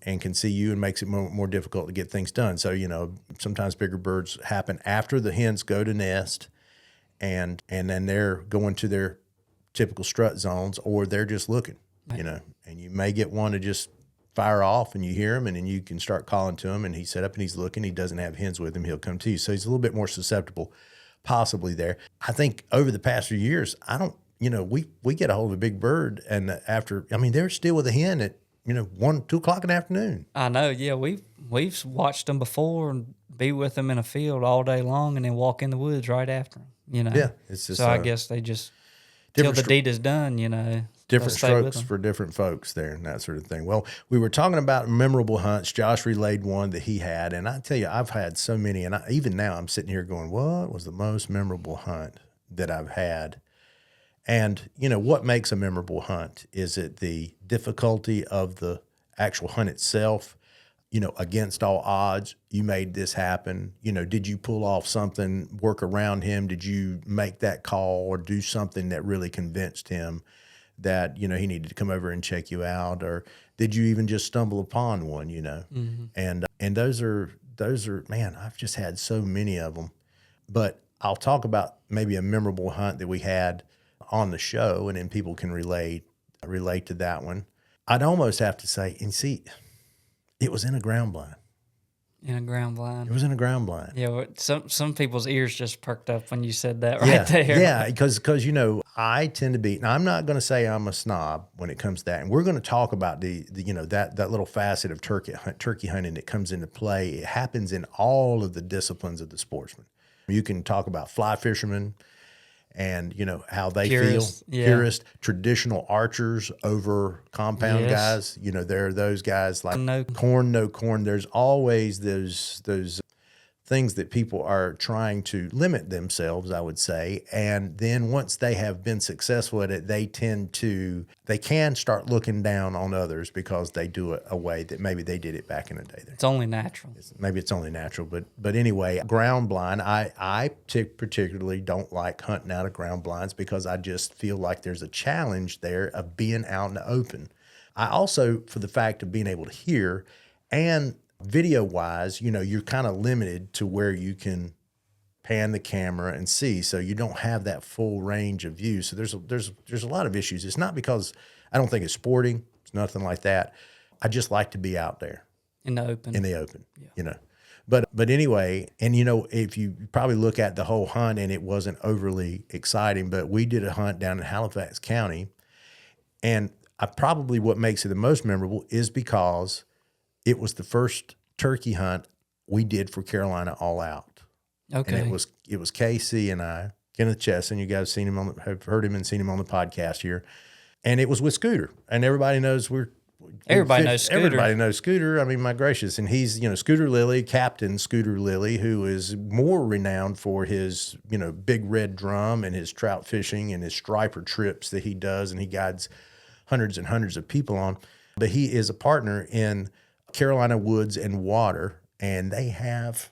and can see you, and makes it more difficult to get things done. So, sometimes bigger birds happen after the hens go to nest, and then they're going to their typical strut zones, or they're just looking, and you may get one to just fire off, and you hear him, and then you can start calling to him, and he's set up and he's looking. He doesn't have hens with him. He'll come to you. So he's a little bit more susceptible possibly there. I think over the past few years, we get a hold of a big bird, and they're still with a hen at 1, 2 o'clock in the afternoon.
I know. Yeah, we've watched them before and be with them in a field all day long, and then walk in the woods right after them.
Yeah, it's just
so I guess they just till the deed is done.
Different
they'll stay with
strokes
them.
for different folks there and that sort of thing. Well, we were talking about memorable hunts. Josh relayed one that he had, and I tell you, I've had so many, and even now I'm sitting here going, what was the most memorable hunt that I've had? And, what makes a memorable hunt? Is it the difficulty of the actual hunt itself? Against all odds, you made this happen. Did you pull off something, work around him? Did you make that call or do something that really convinced him that, he needed to come over and check you out? Or did you even just stumble upon one,
Mm-hmm.
And those are, man, I've just had so many of them. But I'll talk about maybe a memorable hunt that we had on the show, and then people can relate to that one. I'd almost have to say, and see, it was in a ground blind.
In a ground blind.
It was in a ground blind.
Yeah, well, some people's ears just perked up when you said that right there.
Yeah, because I tend to be. Now, I'm not going to say I'm a snob when it comes to that, and we're going to talk about the that little facet of turkey hunting that comes into play. It happens in all of the disciplines of the sportsman. You can talk about fly fishermen and how they
Purist,
feel.
yeah.
Purist, traditional archers over compound
Yes.
guys. There are those guys like
No
corn. There's always those things that people are trying to limit themselves, I would say. And then once they have been successful at it, they can start looking down on others because they do it a way that maybe they did it back in the day.
It's only natural.
Maybe it's only natural, but anyway, ground blind, I particularly don't like hunting out of ground blinds because I just feel like there's a challenge there of being out in the open. I also, for the fact of being able to hear and video-wise, you're kind of limited to where you can pan the camera and see, so you don't have that full range of view. So there's a lot of issues. It's not because I don't think it's sporting. It's nothing like that. I just like to be out there
In the open.
Yeah. But anyway, and if you probably look at the whole hunt, and it wasn't overly exciting, but we did a hunt down in Halifax County, and what makes it the most memorable is because it was the first turkey hunt we did for Carolina All Out.
Okay.
And it was Casey and I, Kenneth Chesson. You guys have heard him and seen him on the podcast here. And it was with Scooter. And everybody knows
Everybody knows Scooter.
Everybody knows Scooter. I mean, my gracious. And he's, Scooter Lilly, Captain Scooter Lilly, who is more renowned for his, big red drum and his trout fishing and his striper trips that he does. And he guides hundreds and hundreds of people on. But he is a partner in Carolina Woods and Water, and they have,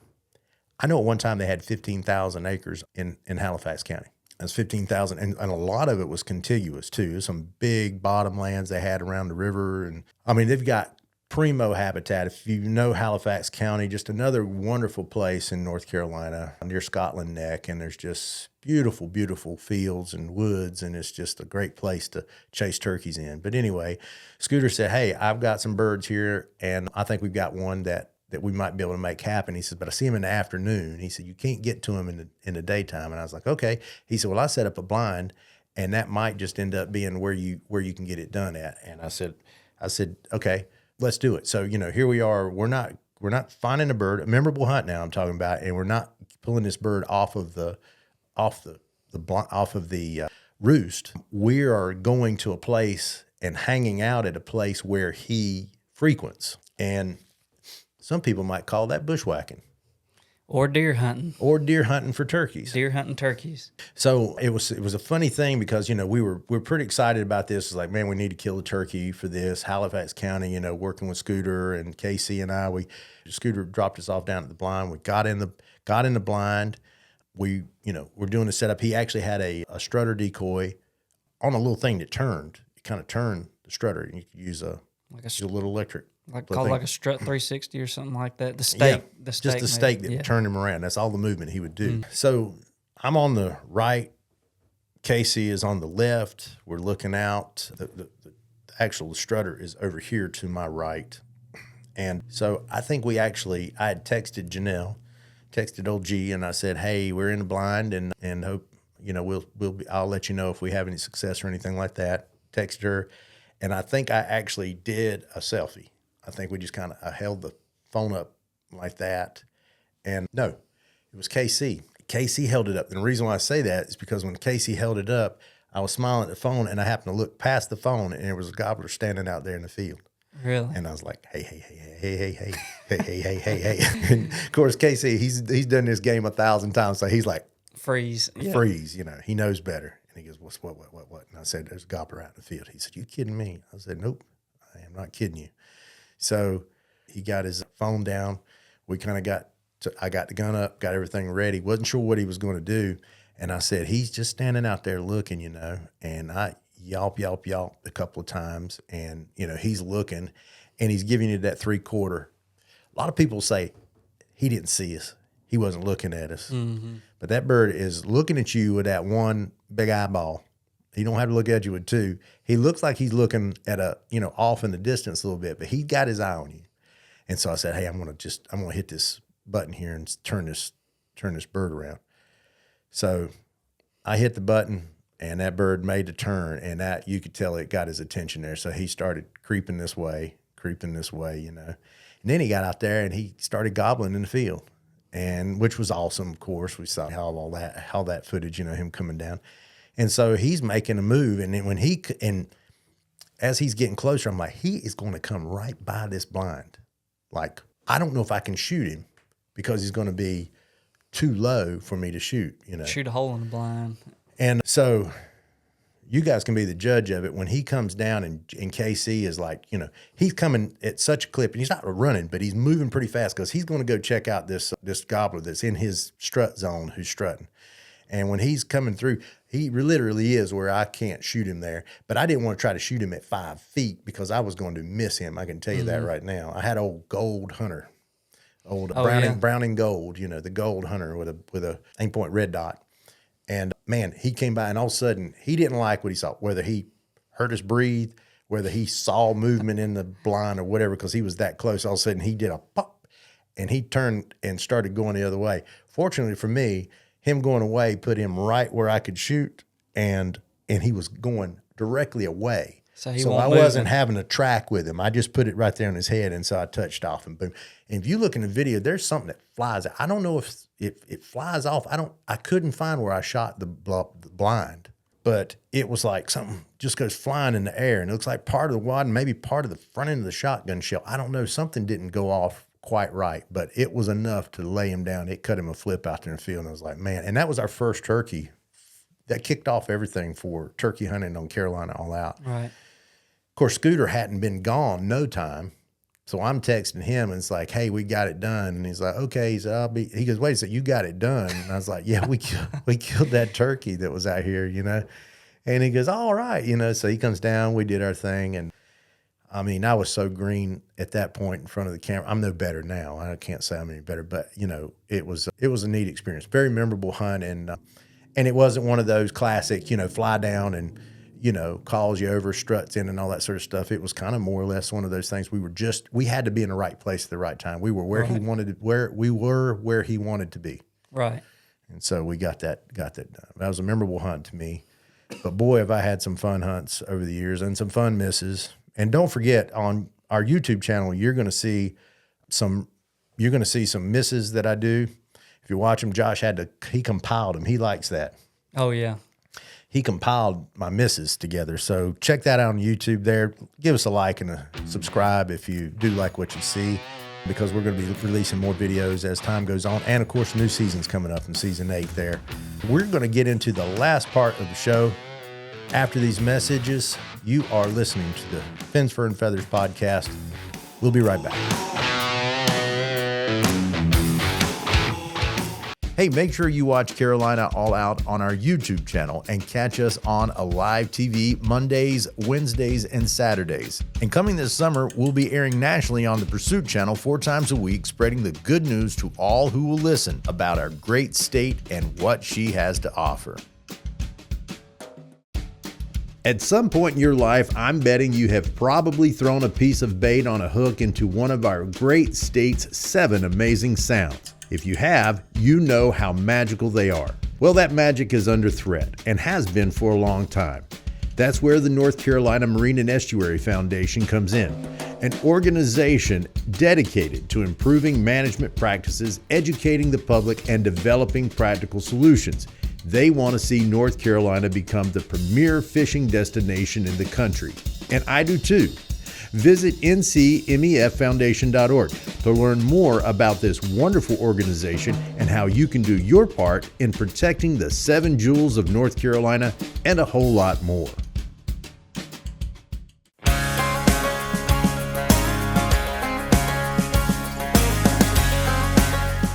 I know at one time they had 15,000 acres in Halifax County. That's 15,000, and a lot of it was contiguous too. Some big bottomlands they had around the river, and I mean they've got primo habitat. If you know Halifax County, just another wonderful place in North Carolina near Scotland Neck, and there's just beautiful, beautiful fields and woods, and it's just a great place to chase turkeys in. But anyway, Scooter said, hey, I've got some birds here, and I think we've got one that we might be able to make happen. He said, but I see him in the afternoon. He said, you can't get to him in the daytime. And I was like, okay. He said, well, I set up a blind, and that might just end up being where you can get it done at. And I said, okay, let's do it. So, here we are. We're not finding a bird, a memorable hunt now I'm talking about, and we're not pulling this bird off of the roost. We are going to a place and hanging out at a place where he frequents. And some people might call that bushwhacking.
Or deer hunting.
Or deer hunting for turkeys.
Deer hunting turkeys.
So it was a funny thing because, we were pretty excited about this. It's like, man, we need to kill a turkey for this. Halifax County, working with Scooter and Casey and I, Scooter dropped us off down at the blind. We got in the blind. We're doing the setup. He actually had a strutter decoy on a little thing that turned. It kind of turned the strutter. And you could use a little electric.
Called like a strut 360 or something like that. The stake.
Yeah, just the stake that would turn him around. That's all the movement he would do. So I'm on the right. Casey is on the left. We're looking out. The actual strutter is over here to my right. And so I think I had texted Janelle, texted old G, and I said, hey, we're in the blind and hope, I'll let you know if we have any success or anything like that. Texted her. And I think I actually did a selfie. I think we just I held the phone up like that. And no, it was KC. KC held it up. And the reason why I say that is because when Casey held it up, I was smiling at the phone, and I happened to look past the phone, and there was a gobbler standing out there in the field.
Really?
And I was like, hey. And of course, Casey, he's done this game 1,000 times, so he's like,
freeze.
Freeze, he knows better. And he goes, what? And I said, there's a gobbler out in the field. He said, you kidding me? I said, nope, I am not kidding you. So he got his phone down. We kind of I got the gun up, got everything ready. Wasn't sure what he was going to do. And I said, he's just standing out there looking, and I yelp a couple of times. And, he's looking, and he's giving you that 3/4. A lot of people say he didn't see us. He wasn't looking at us. Mm-hmm. But that bird is looking at you with that one big eyeball. He don't have to look at you with two. He looks like he's looking at off in the distance a little bit, but he got his eye on you. And so I said, hey, I'm going to hit this button here and turn this bird around. So I hit the button, and that bird made the turn, and that you could tell it got his attention there. So he started creeping this way, And then he got out there and he started gobbling in the field, and which was awesome. Of course, we saw how that footage, him coming down, and so he's making a move, and then as he's getting closer, I'm like, he is going to come right by this blind. Like, I don't know if I can shoot him because he's going to be too low for me to shoot.
Shoot a hole in the blind.
And so you guys can be the judge of it. When he comes down and KC is like, he's coming at such a clip, and he's not running, but he's moving pretty fast because he's going to go check out this gobbler that's in his strut zone who's strutting. And when he's coming through, he literally is where I can't shoot him there. But I didn't want to try to shoot him at 5 feet because I was going to miss him. I can tell you that right now. I had old Gold Hunter, Browning Gold, the Gold Hunter with a aim-point red dot. And, man, he came by, and all of a sudden, he didn't like what he saw, whether he heard us breathe, whether he saw movement in the blind or whatever, because he was that close. All of a sudden, he did a pop, and he turned and started going the other way. Fortunately for me, him going away put him right where I could shoot, and he was going directly away. So I wasn't having to track with him. I just put it right there in his head, and so I touched off, and boom. And if you look in the video, there's something that flies out. I don't know if it flies off. I couldn't find where I shot the blind, but it was like something just goes flying in the air, and it looks like part of the wad and maybe part of the front end of the shotgun shell. I don't know. Something didn't go off quite right, but it was enough to lay him down. It cut him a flip out there in the field, and I was like, man. And that was our first turkey. That kicked off everything for turkey hunting on Carolina All Out.
Right.
Of course, Scooter hadn't been gone no time. So I'm texting him, and it's like, hey, we got it done. And he's like, okay. He said, he goes, wait a second, you got it done. And I was like, yeah, we killed that turkey that was out here, And he goes, all right, So he comes down, we did our thing. And I mean, I was so green at that point in front of the camera. I'm no better now. I can't say I'm any better, but it was a neat experience. Very memorable hunt. And it wasn't one of those classic, fly down and, calls you over, struts in, and all that sort of stuff. It was kind of more or less one of those things. We had to be in the right place at the right time. We were where he wanted to, where he wanted to be.
Right.
And so we got that done. That was a memorable hunt to me. But boy, have I had some fun hunts over the years and some fun misses. And don't forget, on our YouTube channel, you're going to see some misses that I do. If you watch them, Josh he compiled them. He likes that.
Oh yeah.
He compiled my misses together. So check that out on YouTube there. Give us a like and a subscribe if you do like what you see, because we're going to be releasing more videos as time goes on. And of course, new season's coming up in season 8 there. We're going to get into the last part of the show. After these messages, you are listening to the Fins, Fur, and Feathers podcast. We'll be right back. Hey, make sure you watch Carolina All Out on our YouTube channel and catch us on a live TV Mondays, Wednesdays, and Saturdays. And coming this summer, we'll be airing nationally on the Pursuit channel 4 times a week, spreading the good news to all who will listen about our great state and what she has to offer. At some point in your life, I'm betting you have probably thrown a piece of bait on a hook into one of our great state's 7 amazing sounds. If you have, you know how magical they are. Well, that magic is under threat and has been for a long time. That's where the North Carolina Marine and Estuary Foundation comes in, an organization dedicated to improving management practices, educating the public, and developing practical solutions. They want to see North Carolina become the premier fishing destination in the country. And I do too. Visit ncmeffoundation.org to learn more about this wonderful organization and how you can do your part in protecting the 7 jewels of North Carolina and a whole lot more.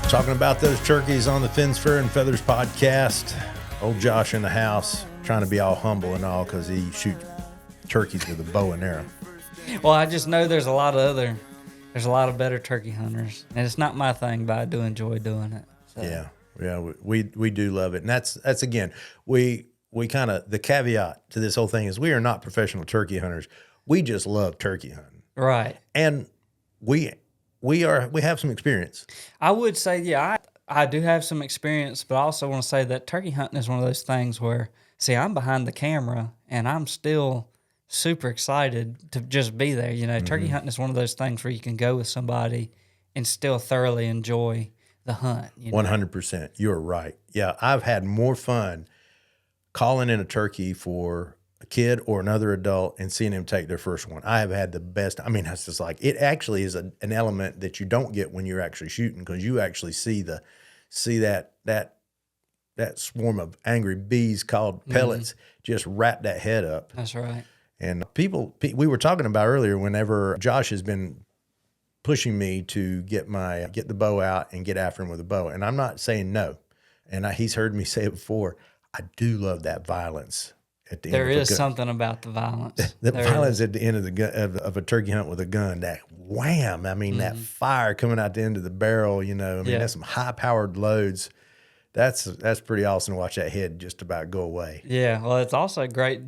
Talking about those turkeys on the Fins, Fur, and Feathers podcast. Old Josh in the house, trying to be all humble and all because he shoots turkeys with a bow and arrow.
Well, I just know there's a lot of better turkey hunters, and it's not my thing, but I do enjoy doing it. So.
Yeah, we do love it, and that's again, we kind of, the caveat to this whole thing is we are not professional turkey hunters. We just love turkey hunting,
right?
And we have some experience.
I would say, yeah, I do have some experience, but I also want to say that turkey hunting is one of those things where, see, I'm behind the camera, and I'm still super excited to just be there. You know, turkey hunting is one of those things where you can go with somebody and still thoroughly enjoy the hunt.
100%. You're right. Yeah, I've had more fun calling in a turkey for a kid or another adult and seeing them take their first one. I have had the best. I mean, that's just like, it actually is an element that you don't get when you're actually shooting, because you actually see that swarm of angry bees called pellets just wrap that head up.
That's right.
And we were talking about earlier, whenever Josh has been pushing me to get the bow out and get after him with a bow. And I'm not saying no. And he's heard me say it before. I do love that violence at the end.
There is something about the violence.
The violence at the end of the gun, of a turkey hunt with a gun. That wham! I mean, that fire coming out the end of the barrel. You know, I mean, that's some high-powered loads. That's pretty awesome to watch that head just about go away.
Yeah. Well, it's also great.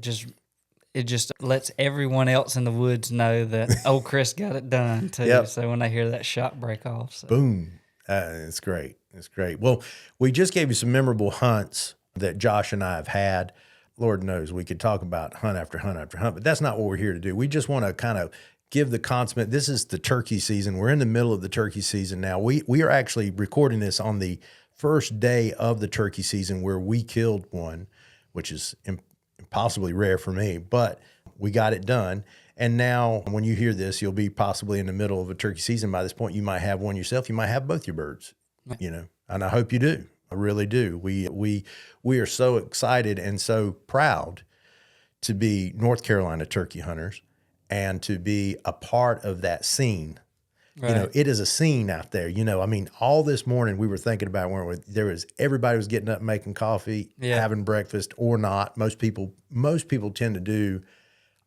It just lets everyone else in the woods know that old Chris got it done too.
Yep.
So when they hear that shot break off, so.
Boom. It's great. It's great. Well, we just gave you some memorable hunts that Josh and I have had. Lord knows we could talk about hunt after hunt after hunt, but that's not what we're here to do. We just want to kind of give the consummate. This is the turkey season. We're in the middle of the turkey season now. We are actually recording this on the first day of the turkey season, where we killed one, which is impossibly rare for me, but we got it done. And now when you hear this, you'll be possibly in the middle of a turkey season. By this point, you might have one yourself. You might have both your birds, you know, and I hope you do. I really do. We are so excited and so proud to be North Carolina turkey hunters and to be a part of that scene. Right. You know, it is a scene out there. You know, I mean, all this morning we were thinking about when everybody was getting up, making coffee, having breakfast or not. Most people tend to do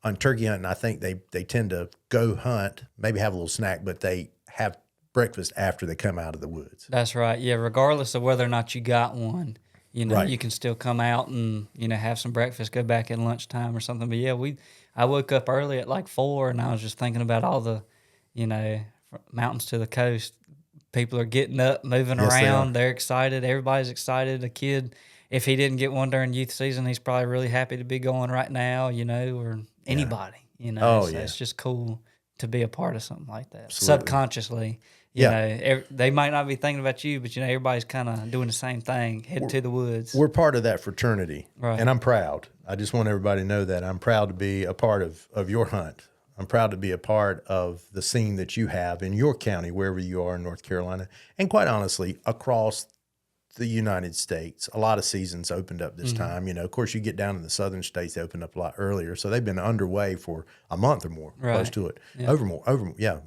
on turkey hunting. I think they tend to go hunt, maybe have a little snack, but they have breakfast after they come out of the woods.
That's right. Yeah. Regardless of whether or not you got one, you know, you can still come out and, you know, have some breakfast, go back at lunchtime or something. But yeah, I woke up early at like 4, and I was just thinking about all the, you know, mountains to the coast. People are getting up, moving around. They're excited. Everybody's excited. A kid, if he didn't get one during youth season, he's probably really happy to be going right now, you know, or anybody, you know. It's just cool to be a part of something like that. Absolutely. Subconsciously, you know, they might not be thinking about you, but, you know, everybody's kind of doing the same thing, heading to the woods.
We're part of that fraternity,
right?
And I'm proud. I just want everybody to know that I'm proud to be a part of your hunt. I'm proud to be a part of the scene that you have in your county, wherever you are in North Carolina, and quite honestly, across the United States. A lot of seasons opened up this time. You know, of course, you get down in the southern states, they opened up a lot earlier, so they've been underway for a month or more, close to it,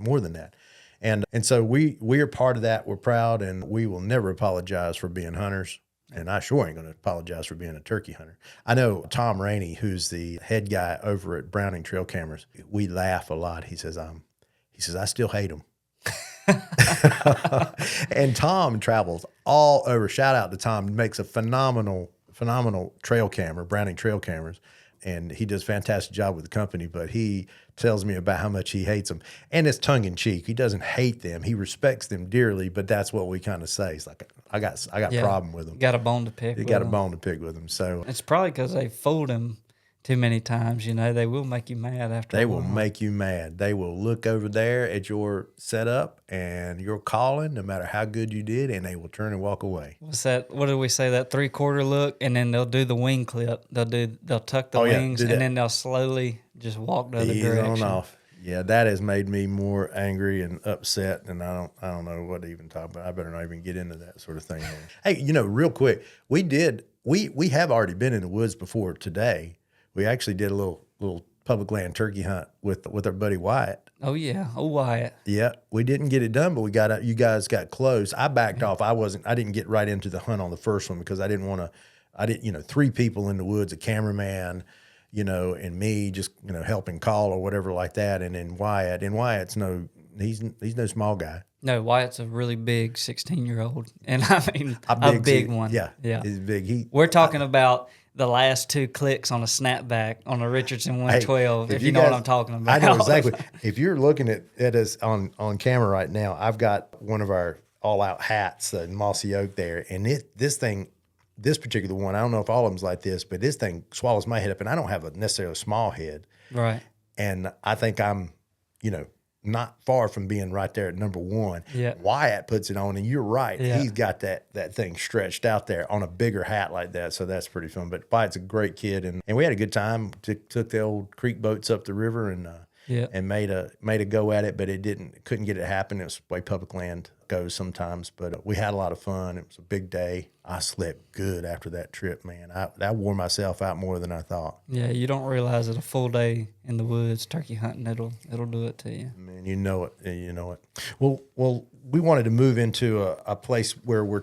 more than that. And so we are part of that. We're proud, and we will never apologize for being hunters. And I sure ain't going to apologize for being a turkey hunter. I know Tom Rainey, who's the head guy over at Browning Trail Cameras. We laugh a lot. He says, I still hate them. And Tom travels all over. Shout out to Tom. Makes a phenomenal trail camera, Browning Trail Cameras. And he does a fantastic job with the company, but he tells me about how much he hates them. And it's tongue in cheek. He doesn't hate them. He respects them dearly, but that's what we kind of say. It's like, I got a problem with them.
Got a bone to pick.
You got a bone to pick with them. So
it's probably because they fooled him too many times. They will make you mad after.
They
a
will
while.
make you mad. They will look over there at your setup and your calling, no matter how good you did, and they will turn and walk away.
What's that? What did we say? That 3/4 look, and then they'll do the wing clip. They'll tuck the wings,
do that.
and then they'll slowly just walk the other
Ease
direction.
on off. Yeah, that has made me more angry and upset, and I don't know what to even talk about. I better not even get into that sort of thing. Hey, real quick, we have already been in the woods before today. We actually did a little public land turkey hunt with our buddy Wyatt.
Oh yeah, Wyatt.
Yeah, we didn't get it done, but we got out. You guys got close. I backed off. I didn't get right into the hunt on the first one because I didn't want to. I didn't, 3 people in the woods, a cameraman, and me just, helping call or whatever like that. And then Wyatt, he's no small guy.
No, Wyatt's a really big 16-year-old, and I mean a big one.
Yeah,
yeah.
He's big.
We're talking about the last 2 clicks on a snapback on a Richardson 112. If you know what I'm talking about.
I know exactly. If you're looking at us on camera right now, I've got one of our all-out hats, mossy oak there, and this particular one, I don't know if all of them's like this, but this thing swallows my head up, and I don't have necessarily a small head.
Right.
And I think I'm, not far from being right there at number 1.
Yeah.
Wyatt puts it on, and you're right.
Yeah.
He's got that thing stretched out there on a bigger hat like that, so that's pretty fun. But Wyatt's a great kid, and we had a good time. Took the old creek boats up the river and made a go at it, but couldn't get it to happen. It was the way public land goes sometimes, but we had a lot of fun. It was a big day. I slept good after that trip, man. I wore myself out more than I thought.
Yeah, you don't realize that a full day in the woods turkey hunting, it'll do it to you.
Man, you know it. Well, we wanted to move into a place where when we're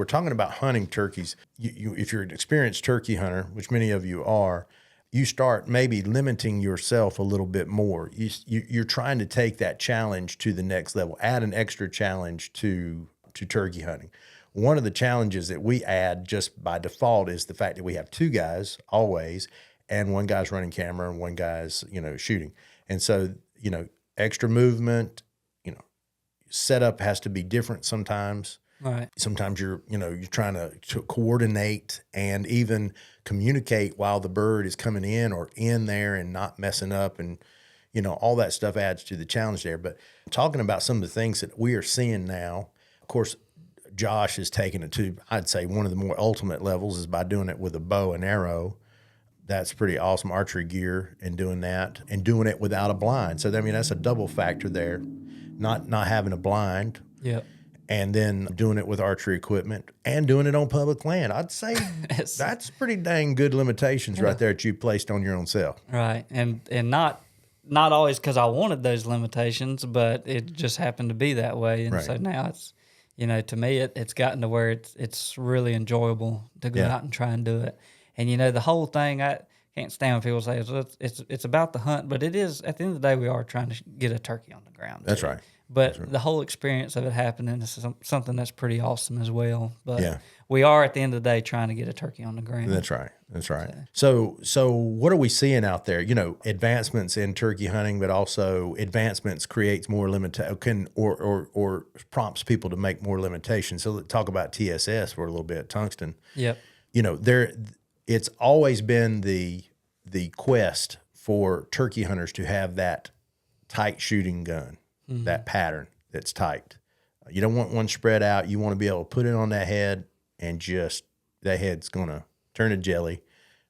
talking about hunting turkeys, if you're an experienced turkey hunter, which many of you are, you start maybe limiting yourself a little bit more. You're trying to take that challenge to the next level, add an extra challenge to turkey hunting. One of the challenges that we add just by default is the fact that we have 2 guys always, and one guy's running camera and one guy's, shooting. And so, extra movement, setup has to be different sometimes.
Right.
Sometimes you're trying to coordinate and even communicate while the bird is coming in or in there and not messing up, and all that stuff adds to the challenge there. But talking about some of the things that we are seeing now, of course, Josh has taken it to, I'd say, one of the more ultimate levels is by doing it with a bow and arrow. That's pretty awesome archery gear, and doing that and doing it without a blind. So that's a double factor there, not having a blind.
Yep.
And then doing it with archery equipment and doing it on public land. I'd say that's pretty dang good limitations right there that you placed on your own self.
Right. And not always because I wanted those limitations, but it just happened to be that way. And so now it's, to me, it's gotten to where it's really enjoyable to go out and try and do it. And, the whole thing, I can't stand when people say it's about the hunt, but it is, at the end of the day, we are trying to get a turkey on the ground.
That's right.
But the whole experience of it happening is something that's pretty awesome as well. But we are, at the end of the day, trying to get a turkey on the ground.
That's right. So what are we seeing out there? Advancements in turkey hunting, but also advancements creates more or prompts people to make more limitations. So let's talk about TSS for a little bit, tungsten.
Yep.
It's always been the quest for turkey hunters to have that tight shooting gun. Mm-hmm. That pattern that's tight. You don't want one spread out. You want to be able to put it on that head and just that head's going to turn to jelly.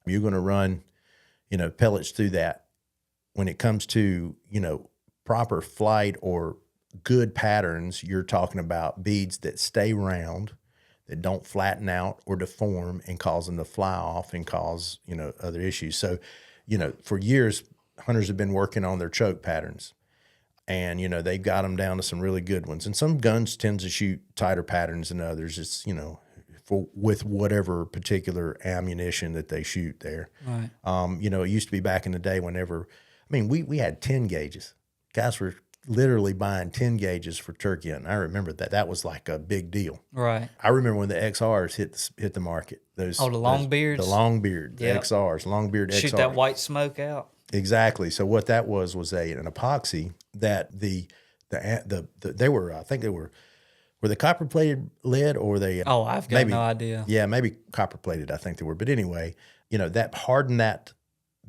You're going to run, pellets through that. When it comes to, proper flight or good patterns, you're talking about beads that stay round, that don't flatten out or deform and cause them to fly off and cause, other issues. So, for years, hunters have been working on their choke patterns. And, they've got them down to some really good ones. And some guns tend to shoot tighter patterns than others. It's, with whatever particular ammunition that they shoot there.
Right.
It used to be back in the day we had 10 gauges. Guys were literally buying 10 gauges for turkey hunting. I remember that. That was like a big deal.
Right.
I remember when the XRs hit the market.
The long beards?
The long beard, the XRs, long beard XRs.
Shoot that white smoke out.
Exactly. So what that was an epoxy that they were, I think they were they copper plated lead or were they?
Oh, I've got no idea.
Yeah, maybe copper plated. I think they were. But anyway, that hardened that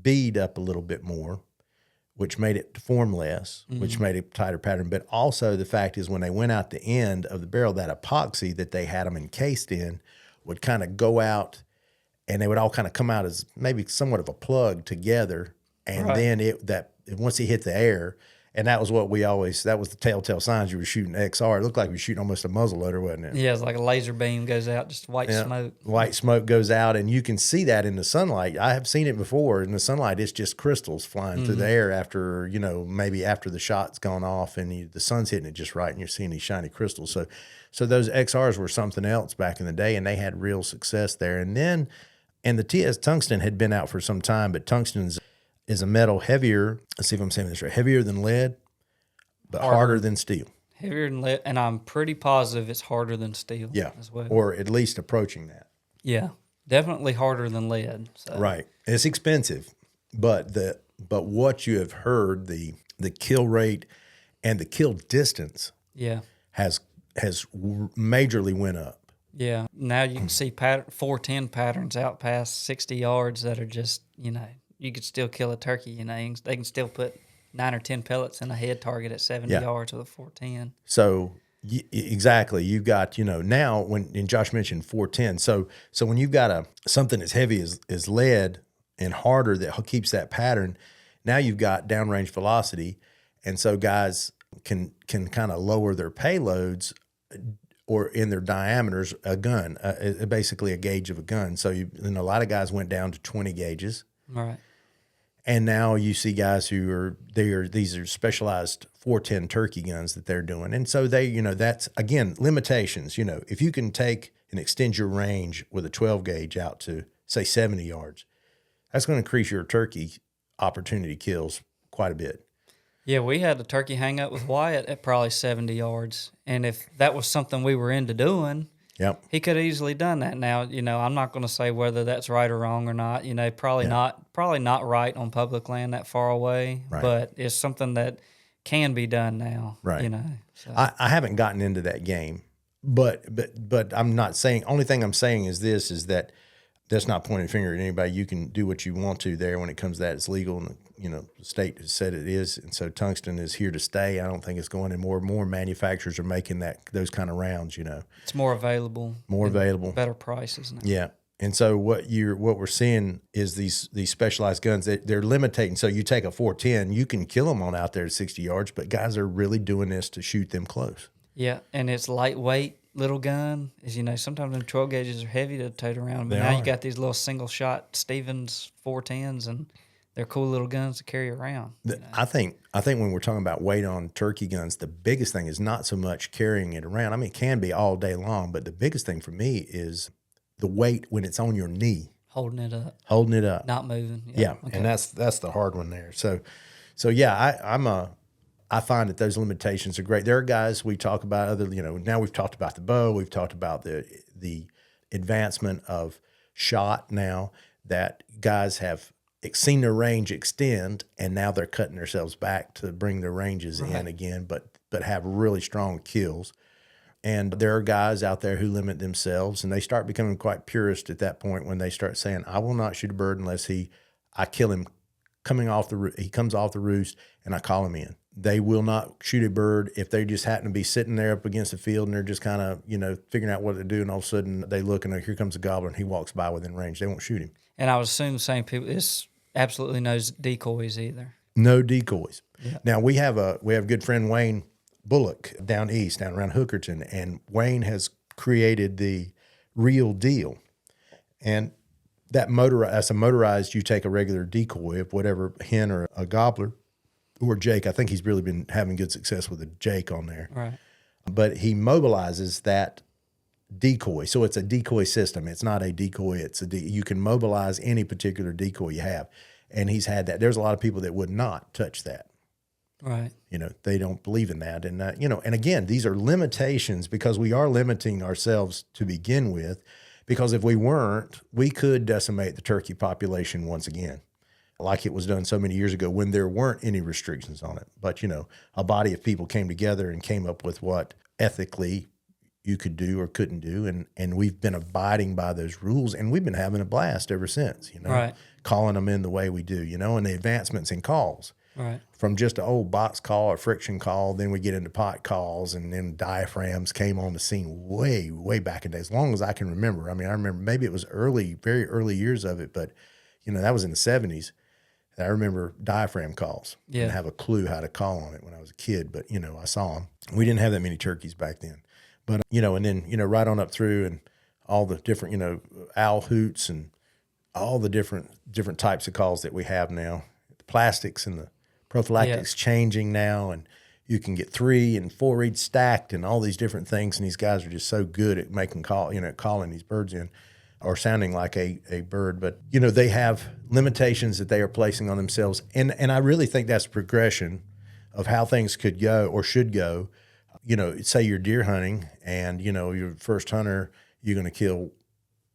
bead up a little bit more, which made it deform less, which made it a tighter pattern. But also the fact is when they went out the end of the barrel, that epoxy that they had them encased in would kind of go out, and they would all kind of come out as maybe somewhat of a plug together. And then once he hit the air, and that was what that was the telltale signs you were shooting XR. It looked like you were shooting almost a muzzle loader, wasn't it?
Yeah, it's like a laser beam goes out, just white smoke.
White smoke goes out, and you can see that in the sunlight. I have seen it before. In the sunlight, it's just crystals flying through the air after, maybe after the shot's gone off and the sun's hitting it just right, and you're seeing these shiny crystals. So those XRs were something else back in the day, and they had real success there. And the TS tungsten had been out for some time, but tungsten is a metal heavier. Let's see if I'm saying this right. Heavier than lead, but harder than steel.
Heavier than lead, and I'm pretty positive it's harder than steel as well.
Or at least approaching that.
Yeah, definitely harder than lead. So.
Right. It's expensive, but what you have heard, the kill rate and the kill distance has majorly went up.
Yeah. Now you can see 410 patterns out past 60 yards that are just, you could still kill a turkey. They can still put 9 or 10 pellets in a head target at 70 yards with a 410.
So exactly, you've got now and Josh mentioned 410. So when you've got something as heavy as lead and harder that keeps that pattern, now you've got downrange velocity, and so guys can kind of lower their payloads or in their diameters a gun, basically a gauge of a gun. So a lot of guys went down to 20 gauges.
All right.
And now you see guys these are specialized 410 turkey guns that they're doing. And so that's, again, limitations. If you can take and extend your range with a 12 gauge out to, say, 70 yards, that's going to increase your turkey opportunity kills quite a bit.
Yeah, we had a turkey hang up with Wyatt at probably 70 yards. And if that was something we were into doing, he could have easily done that. Now, I'm not going to say whether that's right or wrong or not. Probably not right on public land that far away, but it's something that can be done now.
Right.
So.
I haven't gotten into that game, but I'm not saying. Only thing I'm saying is that that's not pointing a finger at anybody. You can do what you want to there when it comes to that. It's legal, and the state has said it is, and so tungsten is here to stay. I don't think it's going anymore. More manufacturers are making those kind of rounds.
It's more available, better prices now.
Yeah, and so what we're seeing is these specialized guns. They're limiting. So you take a 410, you can kill them on out there at 60 yards, but guys are really doing this to shoot them close. Yeah,
and it's lightweight. Little gun is, sometimes them 12 gauges are heavy to tote around, but now you got these little single shot Stevens 410s, and they're cool little guns to carry around.
I think when we're talking about weight on turkey guns, the biggest thing is not so much carrying it around. I mean, it can be all day long, but the biggest thing for me is the weight when it's on your knee,
holding it up, not moving.
Yeah. Okay. And that's the hard one there. So yeah, I find that those limitations are great. There are guys we talk about now we've talked about the bow, we've talked about the advancement of shot now, that guys have seen their range extend, and now they're cutting themselves back to bring their ranges in again, but have really strong kills. And there are guys out there who limit themselves, and they start becoming quite purist at that point when they start saying, I will not shoot a bird unless I kill him he comes off the roost and I call him in. They will not shoot a bird if they just happen to be sitting there up against the field and they're just kind of, figuring out what to do, and all of a sudden they look and here comes a gobbler and he walks by within range. They won't shoot him.
And I would assume the same people, it's absolutely no decoys either.
No decoys.
Yeah.
Now we have a good friend, Wayne Bullock, down east, down around Hookerton, and Wayne has created the Real Deal. And that as a motorized, you take a regular decoy of whatever hen or a gobbler or Jake. I think he's really been having good success with a Jake on there.
Right.
But he mobilizes that decoy. So it's a decoy system. It's not a decoy. You can mobilize any particular decoy you have. And he's had that. There's a lot of people that would not touch that.
Right.
They don't believe in that. And, and again, these are limitations because we are limiting ourselves to begin with, because if we weren't, we could decimate the turkey population once again, like it was done so many years ago when there weren't any restrictions on it. But, a body of people came together and came up with what ethically you could do or couldn't do, and we've been abiding by those rules, and we've been having a blast ever since,
Right.
calling them in the way we do, and the advancements in calls.
Right.
From just an old box call or friction call, then we get into pot calls, and then diaphragms came on the scene way, way back in the day, as long as I can remember. I mean, I remember maybe it was very early years of it, but, that was in the 70s. I remember diaphragm calls.
Yeah.
Didn't have a clue how to call on it when I was a kid, but, I saw them. We didn't have that many turkeys back then. But, and then, right on up through and all the different, owl hoots and all the different types of calls that we have now. The plastics and the prophylactics changing now, and you can get 3 and 4 reeds stacked and all these different things. And these guys are just so good at making calling these birds in or sounding like a bird. But, they have limitations that they are placing on themselves. And I really think that's a progression of how things could go or should go. Say you're deer hunting and, you're first hunter, you're going to kill,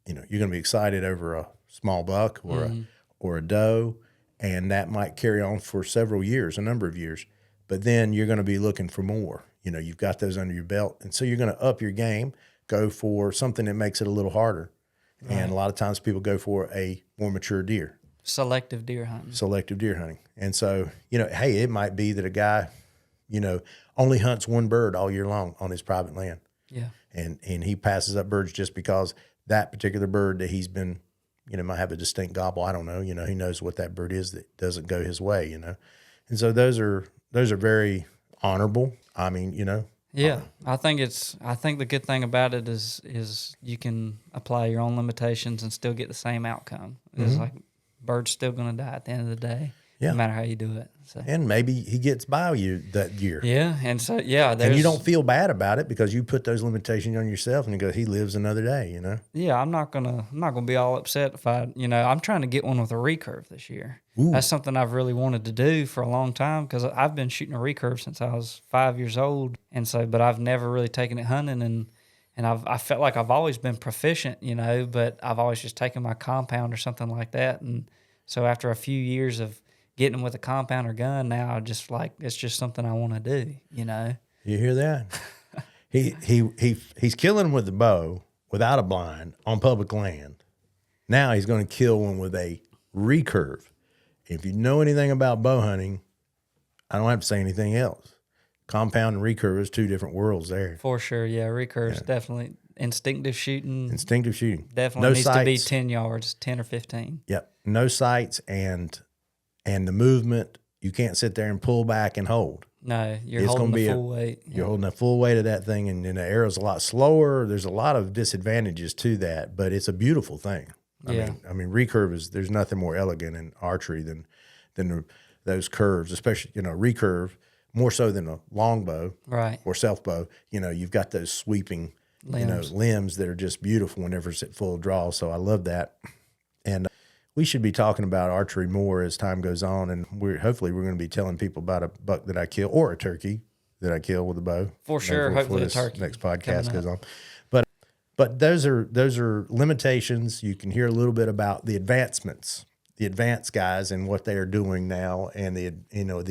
you're going to be excited over a small buck or a doe, and that might carry on for several years, a number of years. But then you're going to be looking for more. You've got those under your belt. And so you're going to up your game, go for something that makes it a little harder. Right. And a lot of times people go for a more mature deer.
Selective deer hunting.
And so, hey, it might be that a guy, only hunts one bird all year long on his private land.
Yeah.
And he passes up birds just because that particular bird that he's been, might have a distinct gobble. I don't know. He knows what that bird is that doesn't go his way, And so those are very honorable. I mean,
Yeah. I think the good thing about it is you can apply your own limitations and still get the same outcome. It's like bird's still going to die at the end of the day.
Yeah.
No matter how you do it. So.
And maybe he gets by you that year.
Yeah. And so, and
you don't feel bad about it because you put those limitations on yourself and you go, he lives another day,
Yeah. I'm not going to be all upset if I'm trying to get one with a recurve this year.
Ooh.
That's something I've really wanted to do for a long time because I've been shooting a recurve since I was 5 years old. And so, but I've never really taken it hunting and I felt like I've always been proficient, but I've always just taken my compound or something like that. And so after a few years of getting them with a compound or gun, now I just it's just something I want to do,
You hear that? He's killing them with the bow without a blind on public land. Now he's going to kill one with a recurve. If you know anything about bow hunting, I don't have to say anything else. Compound and recurve is 2 different worlds there.
For sure, yeah. Recurve's definitely instinctive shooting. Definitely needs to be 10 yards, 10 or 15.
Yep. No sights and the movement, you can't sit there and pull back and hold.
No, you're holding the full weight.
You're holding the full weight of that thing, and then the arrow's a lot slower. There's a lot of disadvantages to that, but it's a beautiful thing. I mean, recurve there's nothing more elegant in archery than those curves, especially, recurve, more so than a longbow or self-bow. You've got those sweeping limbs that are just beautiful whenever it's at full draw. So I love that. And we should be talking about archery more as time goes on, and hopefully we're going to be telling people about a buck that I kill or a turkey that I kill with a bow.
For sure, hopefully a turkey.
Next podcast goes on, but those are limitations. You can hear a little bit about the advancements, the advanced guys, and what they are doing now, and the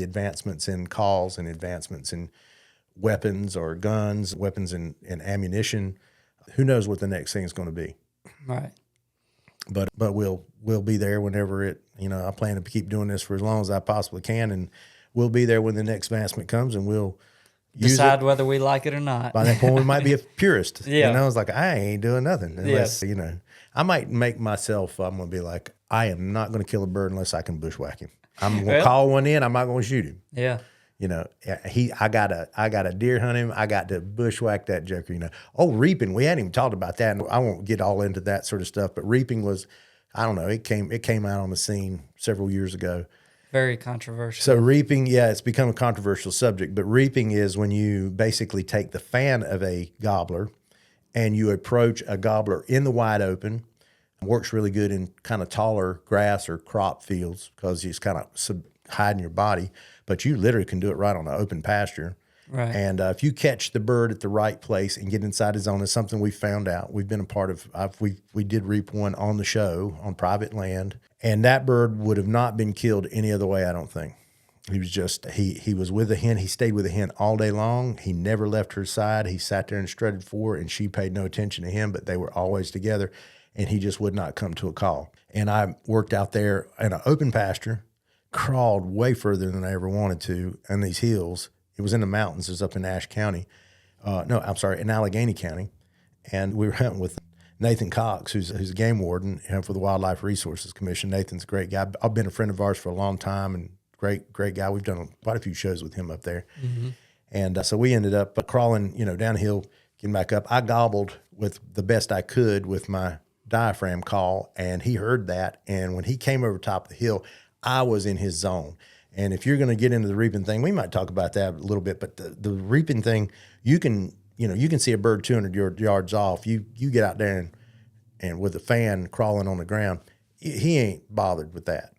advancements in calls and advancements in weapons or guns, weapons and ammunition. Who knows what the next thing is going to be?
Right.
But we'll be there whenever it, I plan to keep doing this for as long as I possibly can, and we'll be there when the next advancement comes, and we'll
decide whether we like it or not.
By that point, we might be a purist.
Yeah.
It's like, I ain't doing nothing unless, I might make myself, I'm going to be like, I am not going to kill a bird unless I can bushwhack him. I'm going to call one in. I'm not going to shoot him.
Yeah.
I got a deer hunt him. I got to bushwhack that joker. Oh, reaping. We hadn't even talked about that. And I won't get all into that sort of stuff. But reaping was, I don't know. It came out on the scene several years ago.
Very controversial.
So reaping, it's become a controversial subject. But reaping is when you basically take the fan of a gobbler and you approach a gobbler in the wide open. Works really good in kind of taller grass or crop fields because it's kind of hiding your body. But you literally can do it right on an open pasture.
Right.
And if you catch the bird at the right place and get inside his zone, it's something we found out. We've been a part of. We did reap one on the show on private land, and that bird would have not been killed any other way. I don't think. He was just he was with the hen. He stayed with the hen all day long. He never left her side. He sat there and strutted for her, and she paid no attention to him, but they were always together, and he just would not come to a call. And I worked out there in an open pasture, crawled way further than I ever wanted to on these hills. It was in the mountains. It was up in Ashe County. In Allegheny County. And we were hunting with Nathan Cox, who's a game warden for the Wildlife Resources Commission. Nathan's a great guy. I've been a friend of ours for a long time, and great guy. We've done quite a few shows with him up there. Mm-hmm. And so we ended up crawling, downhill, getting back up. I gobbled with the best I could with my diaphragm call, and he heard that. And when he came over top of the hill, I was in his zone. And if you're going to get into the reaping thing, we might talk about that a little bit, but the reaping thing, you can see a bird 200 yards off. You get out there and with a fan crawling on the ground, he ain't bothered with that.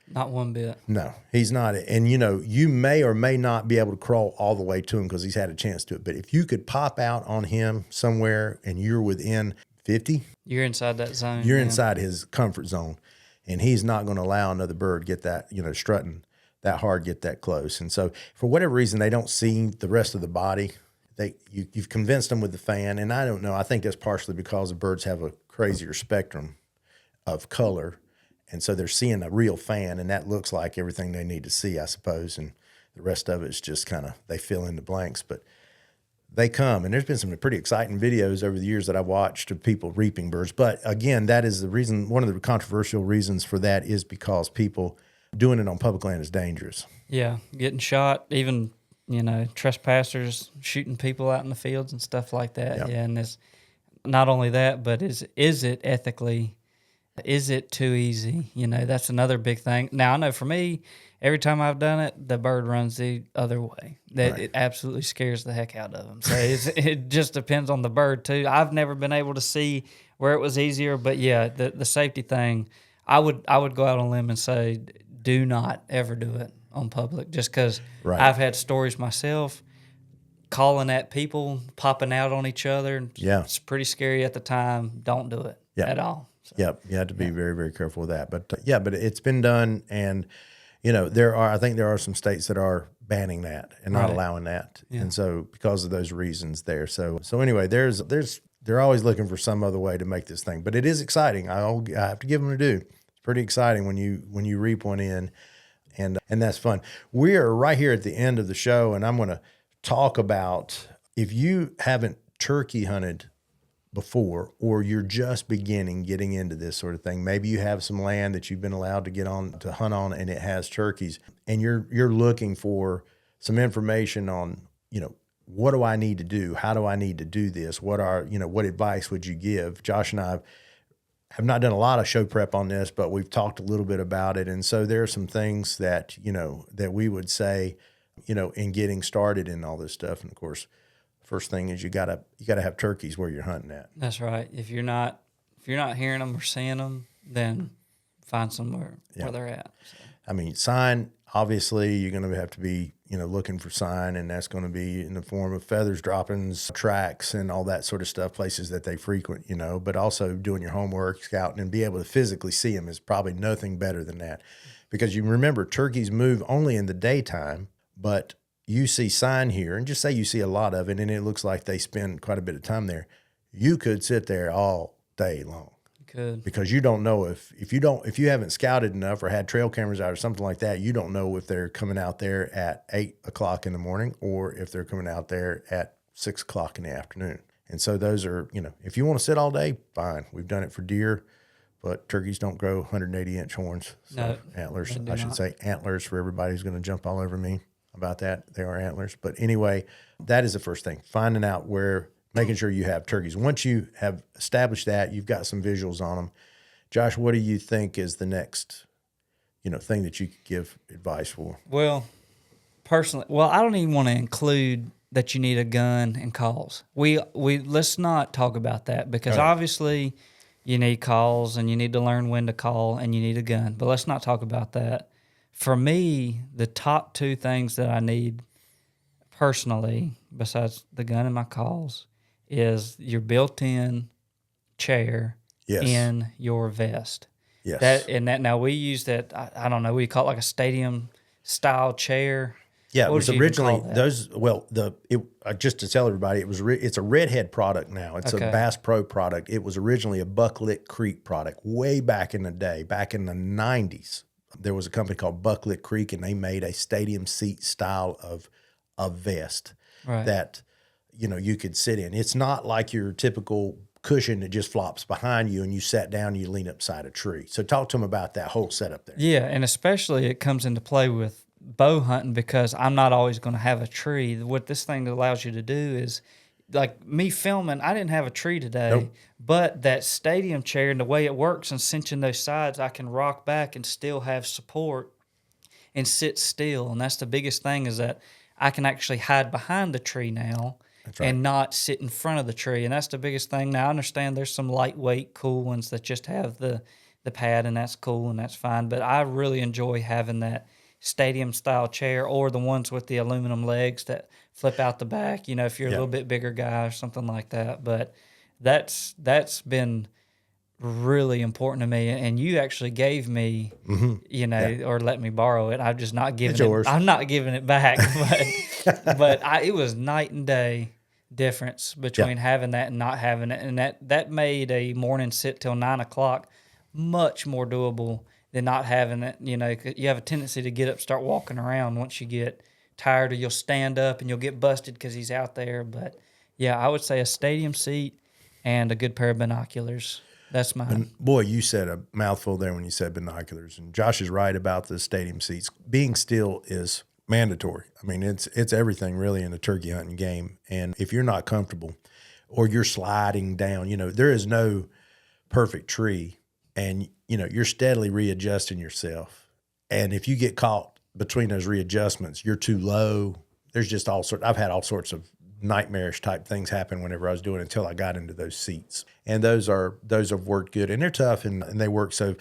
Not one bit.
No, he's not. And, you may or may not be able to crawl all the way to him because he's had a chance to it. But if you could pop out on him somewhere and you're within 50.
You're inside that zone.
You're inside his comfort zone. And he's not going to allow another bird get that, strutting that hard, get that close. And so for whatever reason, they don't see the rest of the body. You've convinced them with the fan. And I don't know. I think that's partially because the birds have a crazier spectrum of color. And so they're seeing a real fan, and that looks like everything they need to see, I suppose. And the rest of it is just kind of, they fill in the blanks. But they come, and there's been some pretty exciting videos over the years that I've watched of people reaping birds. But again, that is the reason, one of the controversial reasons for that is because people doing it on public land is dangerous.
Yeah, getting shot, even, trespassers shooting people out in the fields and stuff like that.
Yep.
Yeah, and it's not only that, but is it ethically, is it too easy? That's another big thing. Now, I know for me, every time I've done it, the bird runs the other way. It absolutely scares the heck out of them. So it just depends on the bird, too. I've never been able to see where it was easier, but yeah, the safety thing, I would go out on a limb and say, do not ever do it on public, just because I've had stories myself calling at people, popping out on each other.
Yeah.
It's pretty scary at the time. Don't do it at all. So.
Yep, you have to be very, very careful with that. But but it's been done, and I think there are some states that are banning that and not allowing that, and so because of those reasons there. So anyway, they're always looking for some other way to make this thing, but it is exciting. I have to give them to do. It's pretty exciting when you reap one in, and that's fun. We are right here at the end of the show, and I'm going to talk about if you haven't turkey hunted before, or you're just getting into this sort of thing. Maybe you have some land that you've been allowed to hunt on, and it has turkeys, and you're looking for some information on, what do I need to do? How do I need to do this? What advice would you give? Josh and I have not done a lot of show prep on this, but we've talked a little bit about it. And so there are some things that, that we would say, in getting started in all this stuff. And of course, first thing is you gotta have turkeys where you're hunting at.
That's right. If you're not hearing them or seeing them, then find somewhere where they're at. So.
I mean, sign, obviously you're going to have to be, looking for sign, and that's going to be in the form of feathers, droppings, tracks, and all that sort of stuff, places that they frequent, but also doing your homework, scouting, and be able to physically see them is probably nothing better than that. Because you remember, turkeys move only in the daytime, but you see sign here, and just say you see a lot of it, and it looks like they spend quite a bit of time there. You could sit there all day long.
Could.
Because you don't know if you haven't scouted enough or had trail cameras out or something like that, you don't know if they're coming out there at 8 o'clock in the morning or if they're coming out there at 6 o'clock in the afternoon. And so those are, if you want to sit all day, fine. We've done it for deer, but turkeys don't grow 180-inch horns. So
no,
antlers, I should say antlers for everybody who's going to jump all over me about that. They are antlers. But anyway, that is the first thing, finding out making sure you have turkeys. Once you have established that, you've got some visuals on them. Josh, what do you think is the next, thing that you could give advice for?
Well, personally, I don't even want to include that you need a gun and calls. We let's not talk about that, because obviously you need calls and you need to learn when to call and you need a gun. But let's not talk about that. For me, the top two things that I need personally, besides the gun and my calls, is your built-in chair in your vest.
Yes.
Now we use that, I don't know, we call it like a stadium style chair.
Yeah, it
What
was
did you even
originally
call that?
those. Well, just to tell everybody, it's a Redhead product now. It's
Okay.
a Bass Pro product. It was originally a Bucklet Creek product way back in the day, back in the 90s. There was a company called Bucklet Creek, and they made a stadium seat style of vest
Right.
that you could sit in. It's not like your typical cushion that just flops behind you and you sat down and you lean up beside a tree. So talk to them about that whole setup there.
Yeah, and especially it comes into play with bow hunting because I'm not always going to have a tree. What this thing allows you to do is, like me filming, I didn't have a tree today,
Nope.
but that stadium chair and the way it works and cinching those sides, I can rock back and still have support and sit still. And that's the biggest thing is that I can actually hide behind the tree now.
right.
And not sit in front of the tree. And that's the biggest thing. Now, I understand there's some lightweight, cool ones that just have the pad, and that's cool, and that's fine. But I really enjoy having that stadium-style chair or the ones with the aluminum legs that flip out the back, if you're a little bit bigger guy or something like that. But that's been really important to me. And you actually gave me, or let me borrow it. I'm just not giving
It's yours.
I'm not giving it back. But it was night and day difference between having that and not having it. And that made a morning sit till 9 o'clock much more doable than not having it. 'Cause you have a tendency to get up, start walking around once you get tired, or you'll stand up and you'll get busted because he's out there. But yeah, I would say a stadium seat and a good pair of binoculars. That's mine.
Boy, you said a mouthful there when you said binoculars. And Josh is right about the stadium seats. Being still is mandatory. I mean, it's everything really in a turkey hunting game. And if you're not comfortable or you're sliding down, there is no perfect tree, and you're steadily readjusting yourself. And if you get caught between those readjustments, you're too low. There's just I've had all sorts of nightmarish type things happen whenever I was doing it until I got into those seats. And those have worked good, and they're tough and they work. So,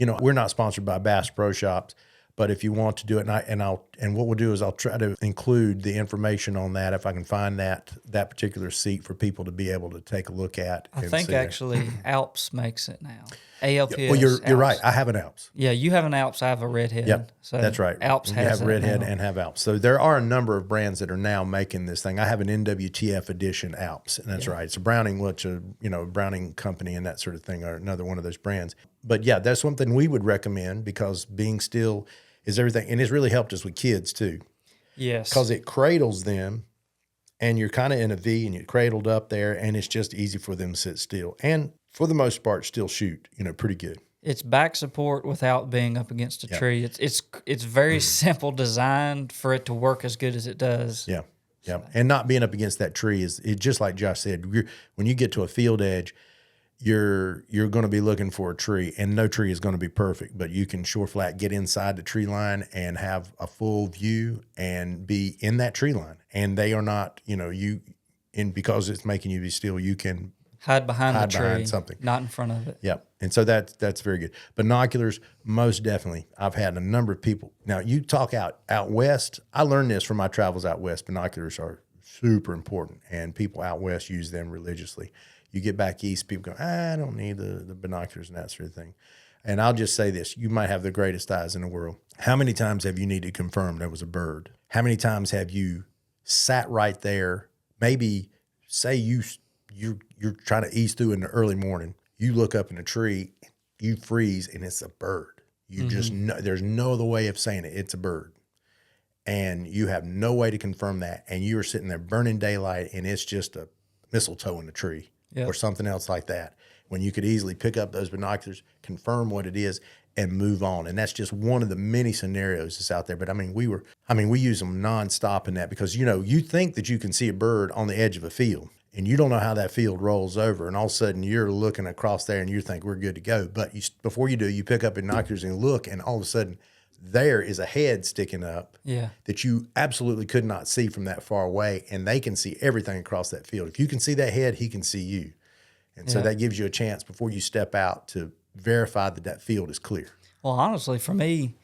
we're not sponsored by Bass Pro Shops, but if you want to do it, and what we'll do is I'll try to include the information on that if I can find that particular seat for people to be able to take a look at.
I think actually Alps makes it now. ALPS.
Well, you're
Alps.
right. I have an Alps.
Yeah, you have an Alps. I have a Redhead.
Yep,
so
that's right.
Alps
you
has
have Redhead
now.
and have Alps. So there are a number of brands that are now making this thing. I have an NWTF edition Alps, and that's right. It's a Browning, Browning company and that sort of thing, or another one of those brands. But yeah, that's something we would recommend because being still is everything, and it's really helped us with kids too.
Yes,
Because it cradles them, and you're kind of in a V, and you're cradled up there, and it's just easy for them to sit still, and for the most part, still shoot, pretty good.
it's back support without being up against a tree. It's very simple designed for it to work as good as it does.
Yeah, yeah, and not being up against that tree is just like Josh said. When you get to a field edge, you're going to be looking for a tree, and no tree is going to be perfect, but you can sure flat get inside the tree line and have a full view and be in that tree line. And they are not, because it's making you be still, you can
Hide behind the tree,
behind something.
not in front of it.
Yep. And so that's very good. Binoculars, most definitely. I've had a number of people. Now, you talk out west. I learned this from my travels out west. Binoculars are super important, and people out west use them religiously. You get back east, people go, I don't need the binoculars and that sort of thing. And I'll just say this. You might have the greatest eyes in the world. How many times have you needed to confirm there was a bird? How many times have you sat right there, maybe say you're trying to ease through in the early morning. You look up in a tree, you freeze, and it's a bird. You just know, there's no other way of saying it. It's a bird. And you have no way to confirm that. And you are sitting there burning daylight, and it's just a mistletoe in the tree or something else like that. When you could easily pick up those binoculars, confirm what it is, and move on. And that's just one of the many scenarios that's out there. But we use them nonstop in that because, you think that you can see a bird on the edge of a field. And you don't know how that field rolls over, and all of a sudden you're looking across there, and you think we're good to go. But before you do, you pick up binoculars and look, and all of a sudden there is a head sticking up that you absolutely could not see from that far away, and they can see everything across that field. If you can see that head, he can see you, and so that gives you a chance before you step out to verify that field is clear.
Well, honestly, for me,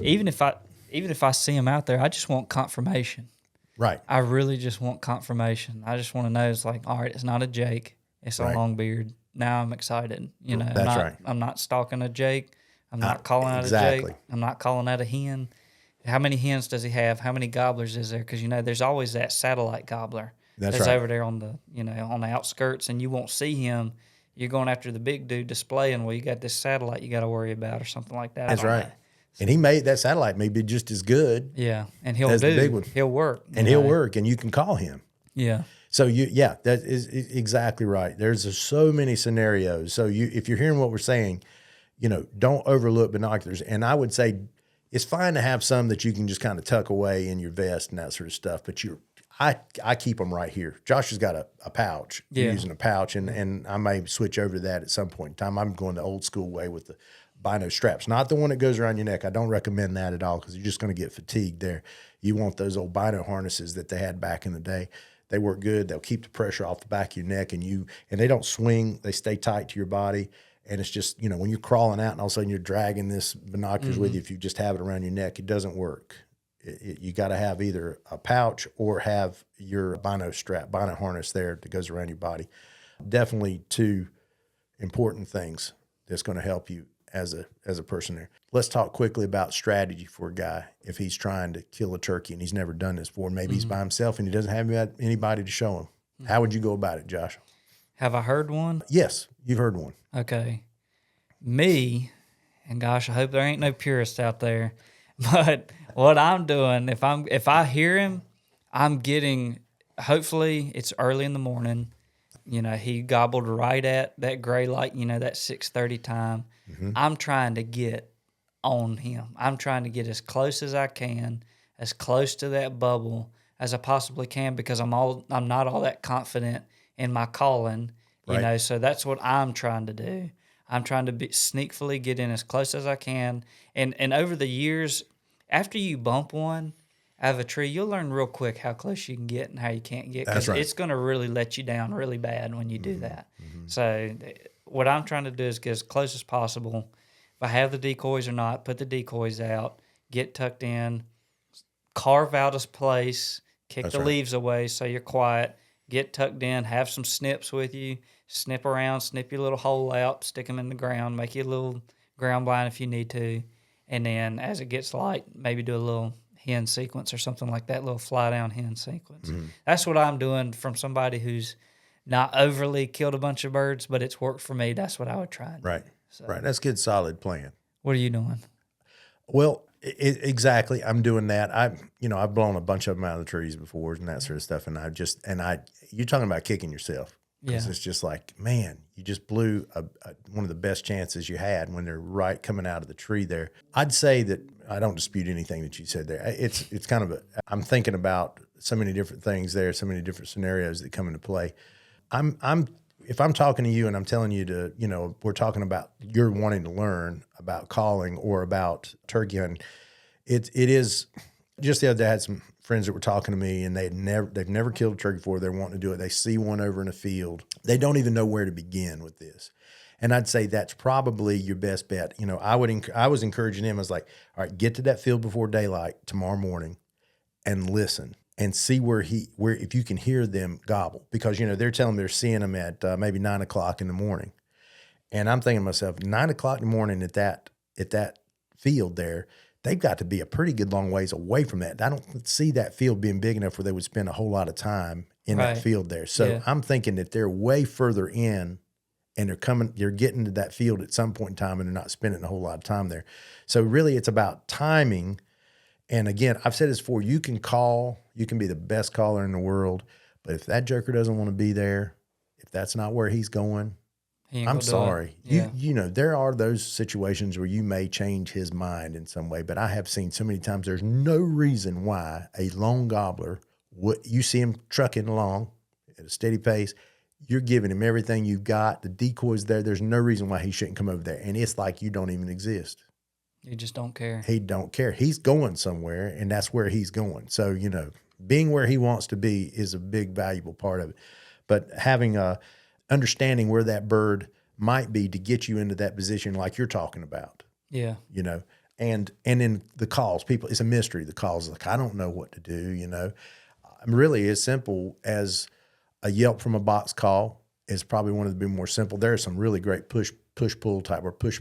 even if I see him out there, I just want confirmation.
Right.
I really just want confirmation. I just want to know it's like, all right, it's not a Jake. It's a Longbeard. Now I'm excited.
That's right.
I'm not stalking a Jake. I'm not calling out a
exactly.
Jake. I'm not calling out a hen. How many hens does he have? How many gobblers is there? Because, there's always that satellite gobbler
That's right.
over there on the, on the outskirts, and you won't see him. You're going after the big dude displaying. Well, you got this satellite you got to worry about or something like that.
That's
I don't
right.
know.
And that satellite may be just as good.
Yeah, and
As the big one.
He'll work.
And he'll work, and you can call him.
Yeah.
So that is exactly right. There's so many scenarios. So if you're hearing what we're saying, don't overlook binoculars. And I would say it's fine to have some that you can just kind of tuck away in your vest and that sort of stuff. But I keep them right here. Josh has got a pouch.
Yeah.
You're using a pouch, and I may switch over to that at some point in time. I'm going the old school way with the bino straps, not the one that goes around your neck. I don't recommend that at all because you're just going to get fatigued there. You want those old bino harnesses that they had back in the day. They work good. They'll keep the pressure off the back of your neck, and they don't swing. They stay tight to your body. And it's just, when you're crawling out and all of a sudden you're dragging this binoculars with you, if you just have it around your neck, it doesn't work. You got to have either a pouch or have your bino harness there that goes around your body. Definitely two important things that's going to help you as a person there. Let's talk quickly about strategy for a guy if he's trying to kill a turkey and he's never done this before. Maybe he's by himself and he doesn't have anybody to show him. How would you go about it, Josh?
Have I heard one?
Yes, you've heard one.
Okay. Me, and gosh, I hope there ain't no purists out there, but what I'm doing, if I hear him, I'm getting, hopefully it's early in the morning. He gobbled right at that gray light, that 6:30 time. Mm-hmm. I'm trying to get on him. I'm trying to get as close as I can, as close to that bubble as I possibly can, because I'm not all that confident in my calling,
right.
So that's what I'm trying to do. I'm trying to sneakily get in as close as I can. And over the years, after you bump one out of a tree, you'll learn real quick how close you can get and how you can't get, because it's going to really let you down really bad when you do that. Mm-hmm. So what I'm trying to do is get as close as possible. If I have the decoys or not, put the decoys out, get tucked in, carve out a place, kick the leaves away so you're quiet, get tucked in, have some snips with you, snip around, snip your little hole out, stick them in the ground, make you a little ground blind if you need to. And then as it gets light, maybe do a little hen sequence or something like that, little fly down hen sequence. Mm-hmm. That's what I'm doing from somebody who's not overly killed a bunch of birds, but it's worked for me. That's what I would try.
Right. So, right. That's a good, solid plan.
What are you doing?
Well, exactly. I'm doing that. I've blown a bunch of them out of the trees before and that sort of stuff. And you're talking about kicking yourself. Because it's just like, man, you just blew one of the best chances you had when they're right coming out of the tree there. I'd say that I don't dispute anything that you said there. It's kind of I'm thinking about so many different things there, so many different scenarios that come into play. If I'm talking to you and I'm telling you to, we're talking about you're wanting to learn about calling or about turkey hunting, it is just the other day I had some friends that were talking to me and they've never killed a turkey before. They're wanting to do it. They see one over in a field. They don't even know where to begin with this. And I'd say that's probably your best bet. I was encouraging him. I was like, all right, get to that field before daylight tomorrow morning and listen and see where if you can hear them gobble, because, they're telling me they're seeing them at maybe 9 o'clock in the morning. And I'm thinking to myself, 9 o'clock in the morning at that field there, they've got to be a pretty good long ways away from that. I don't see that field being big enough where they would spend a whole lot of time in that field there. So I'm thinking that they're way further in and they're getting to that field at some point in time and they're not spending a whole lot of time there. So really it's about timing. And again, I've said this before, you can be the best caller in the world, but if that joker doesn't want to be there, if that's not where he's going, I'm sorry.
Yeah.
There are those situations where you may change his mind in some way, but I have seen so many times there's no reason why a lone gobbler, you see him trucking along at a steady pace, you're giving him everything you've got, the decoy's there, there's no reason why he shouldn't come over there. And it's like you don't even exist.
You just don't care.
He don't care. He's going somewhere, and that's where he's going. So, being where he wants to be is a big, valuable part of it. But having understanding where that bird might be to get you into that position like you're talking about.
Yeah.
And in the calls, it's a mystery. The calls, like, I don't know what to do, Really as simple as a yelp from a box call is probably one of the more simple. There are some really great push pull type or push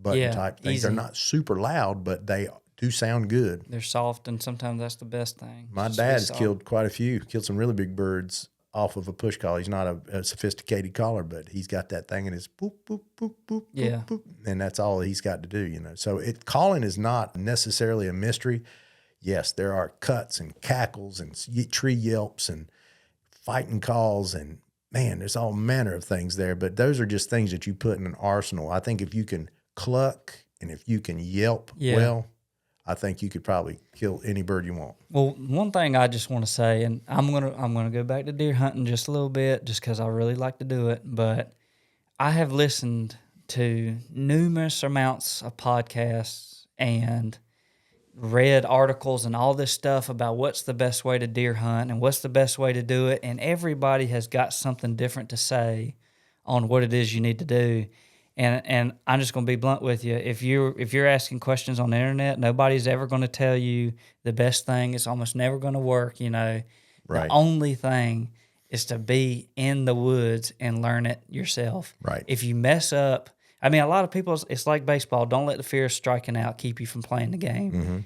button type things.
Easy.
They're not super loud, but they do sound good.
They're soft, and sometimes that's the best thing.
My
Just to be
dad's
soft.
killed quite a few, killed some really big birds off of a push call. He's not a sophisticated caller, but he's got that thing in his boop, boop, boop, boop,
Yeah.
boop, boop, and that's all he's got to do, you know. So calling is not necessarily a mystery. Yes, there are cuts and cackles and tree yelps and fighting calls, and man, there's all manner of things there, but those are just things that you put in an arsenal. I think if you can cluck and if you can yelp well, I think you could probably kill any bird you want.
Well, one thing I just want to say, and I'm gonna go back to deer hunting just a little bit, just because I really like to do it. But I have listened to numerous amounts of podcasts and read articles and all this stuff about what's the best way to deer hunt and what's the best way to do it, and everybody has got something different to say on what it is you need to do. And I'm just going to be blunt with you. If you're asking questions on the internet, nobody's ever going to tell you the best thing. It's almost never going to work, you know.
Right.
The only thing is to be in the woods and learn it yourself.
Right.
If you mess up, I mean, a lot of people, it's like baseball. Don't let the fear of striking out keep you from playing the game.
Mm-hmm.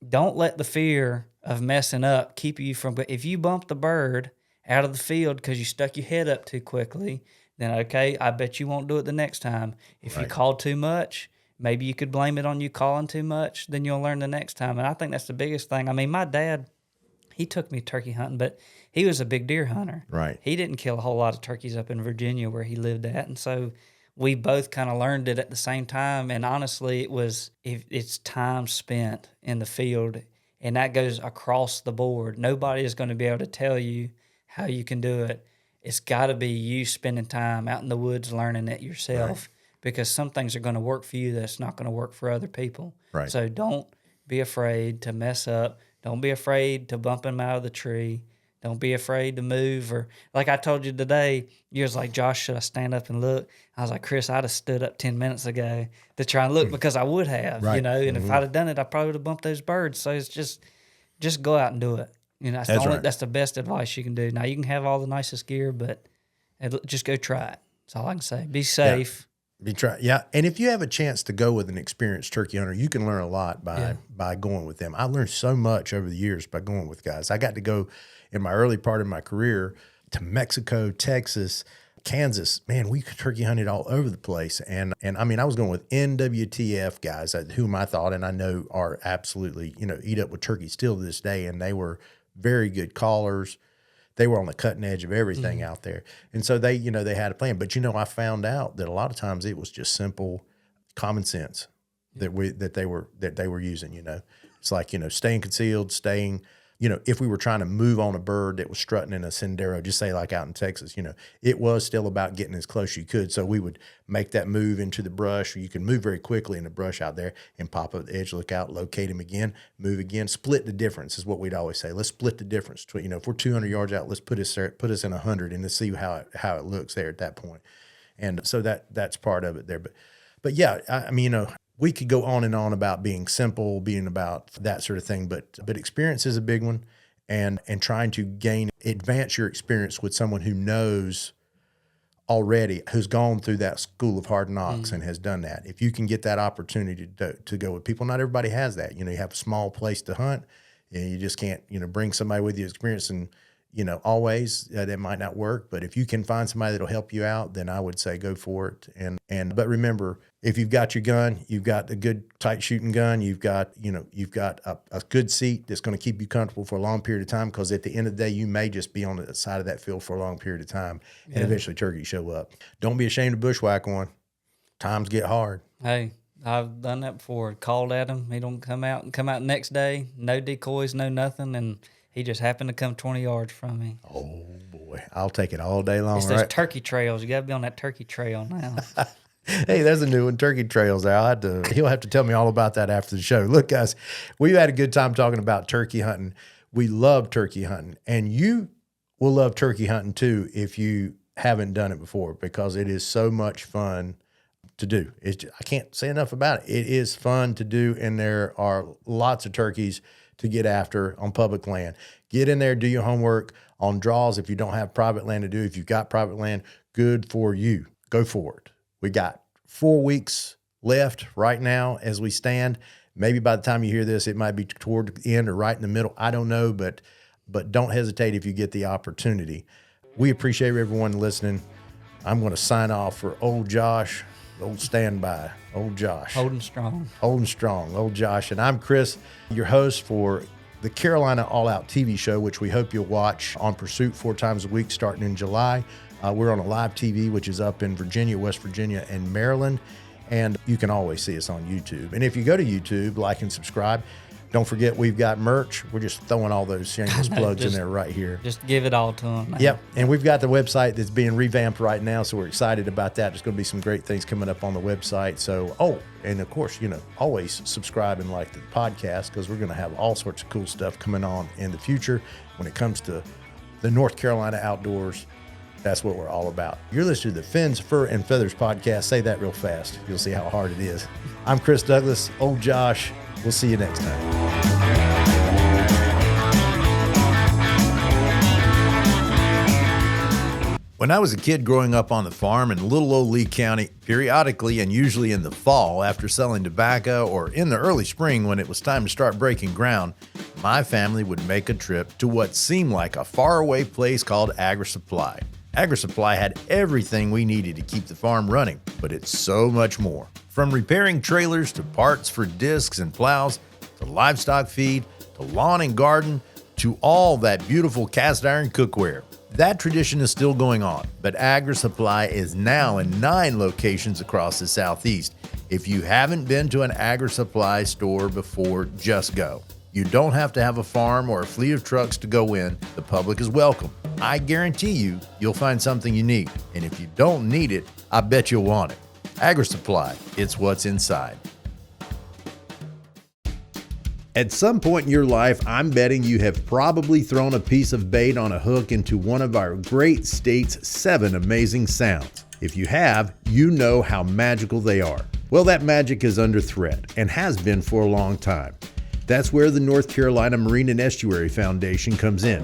Don't let the fear of messing up keep you from, if you bump the bird out of the field because you stuck your head up too quickly, then okay, I bet you won't do it the next time. If you call too much, maybe you could blame it on you calling too much, then you'll learn the next time. And I think that's the biggest thing. I mean, my dad, he took me turkey hunting, but he was a big deer hunter.
Right.
He didn't kill a whole lot of turkeys up in Virginia where he lived at. And so we both kind of learned it at the same time. And honestly, it's time spent in the field, and that goes across the board. Nobody is going to be able to tell you how you can do it. It's got to be you spending time out in the woods learning it yourself, because some things are going to work for you that's not going to work for other people.
Right.
So don't be afraid to mess up. Don't be afraid to bump them out of the tree. Don't be afraid to move. Or like I told you today, you was like, Josh, should I stand up and look? I was like, Chris, I'd have stood up 10 minutes ago to try and look, because I would have, you know, and if I'd have done it, I probably would have bumped those birds. So it's just go out and do it. You know, that's the best advice you can do. Now, you can have all the nicest gear, but just go try it. That's all I can say. Be safe.
Yeah. And if you have a chance to go with an experienced turkey hunter, you can learn a lot by going with them. I learned so much over the years by going with guys. I got to go in my early part of my career to Mexico, Texas, Kansas. Man, we turkey hunted all over the place. And I mean, I was going with NWTF guys, whom I thought and I know are absolutely, you know, eat up with turkey still to this day. And they were very good callers. They were on the cutting edge of everything out there. And so they, you know, they had a plan. But, you know, I found out that a lot of times it was just simple common sense that they were using, you know. It's like, you know, staying concealed, you know, if we were trying to move on a bird that was strutting in a sendero, just say like out in Texas, you know, it was still about getting as close as you could. So we would make that move into the brush, or you can move very quickly in the brush out there and pop up the edge, look out, locate him again, move again, split the difference is what we'd always say. Let's split the difference. You know, if we're 200 yards out, let's put us in 100 and let's see how it looks there at that point. And so that's part of it there. But yeah, I mean, you know, we could go on and on about being simple, being about that sort of thing, but experience is a big one, and trying to advance your experience with someone who knows already, who's gone through that school of hard knocks and has done that. If you can get that opportunity to go with people, not everybody has that. You know, you have a small place to hunt, and you just can't, you know, bring somebody with you experience, and you know, always that might not work. But if you can find somebody that'll help you out, then I would say go for it. But remember, if you've got your gun, you've got a good tight shooting gun, you've got a good seat that's going to keep you comfortable for a long period of time, because at the end of the day, you may just be on the side of that field for a long period of time, and eventually turkeys show up. Don't be ashamed to bushwhack one. Times get hard.
Hey, I've done that before. Called at him. He don't come out the next day. No decoys, no nothing, and he just happened to come 20 yards from me.
Oh, boy. I'll take it all day long.
It's those turkey trails. You got to be on that turkey trail now.
Hey, there's a new one, turkey trails. He'll have to tell me all about that after the show. Look, guys, we've had a good time talking about turkey hunting. We love turkey hunting, and you will love turkey hunting too if you haven't done it before, because it is so much fun to do. I can't say enough about it. It is fun to do, and there are lots of turkeys to get after on public land. Get in there, do your homework on draws. If you don't have private land to do, if you've got private land, good for you. Go for it. We got 4 weeks left right now as we stand. Maybe by the time you hear this, it might be toward the end or right in the middle. I don't know, but don't hesitate if you get the opportunity. We appreciate everyone listening. I'm going to sign off for Ole Josh, old standby, Old Josh.
Holding strong.
Holding strong, Old Josh. And I'm Chris, your host for the Carolina All Out TV show, which we hope you'll watch on Pursuit 4 times a week starting in July. We're on a live TV, which is up in Virginia, West Virginia, and Maryland. And you can always see us on YouTube. And if you go to YouTube, like and subscribe. Don't forget, we've got merch. We're just throwing all those shameless plugs in there right here.
Just give it all to them, man.
Yep. And we've got the website that's being revamped right now, so we're excited about that. There's going to be some great things coming up on the website. So, and of course, always subscribe and like the podcast, because we're going to have all sorts of cool stuff coming on in the future when it comes to the North Carolina outdoors. That's what we're all about. You're listening to the Fins, Fur, and Feathers podcast. Say that real fast. You'll see how hard it is. I'm Chris Douglas, Old Josh. We'll see you next time. When I was a kid growing up on the farm in little old Lee County, periodically and usually in the fall after selling tobacco or in the early spring when it was time to start breaking ground, my family would make a trip to what seemed like a faraway place called Agri-Supply. Agri-Supply had everything we needed to keep the farm running, but it's so much more. From repairing trailers to parts for discs and plows, to livestock feed, to lawn and garden, to all that beautiful cast iron cookware. That tradition is still going on, but Agri-Supply is now in 9 locations across the Southeast. If you haven't been to an Agri-Supply store before, just go. You don't have to have a farm or a fleet of trucks to go in. The public is welcome. I guarantee you'll find something you need. And if you don't need it, I bet you'll want it. Agri-Supply, it's what's inside. At some point in your life, I'm betting you have probably thrown a piece of bait on a hook into one of our great state's 7 amazing sounds. If you have, you know how magical they are. Well, that magic is under threat and has been for a long time. That's where the North Carolina Marine and Estuary Foundation comes in,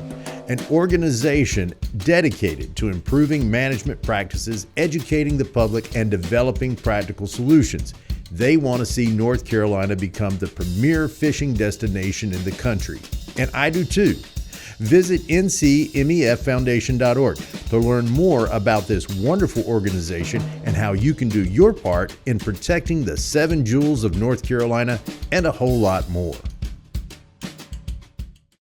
an organization dedicated to improving management practices, educating the public, and developing practical solutions. They want to see North Carolina become the premier fishing destination in the country. And I do too. Visit ncmeffoundation.org to learn more about this wonderful organization and how you can do your part in protecting the 7 jewels of North Carolina and a whole lot more.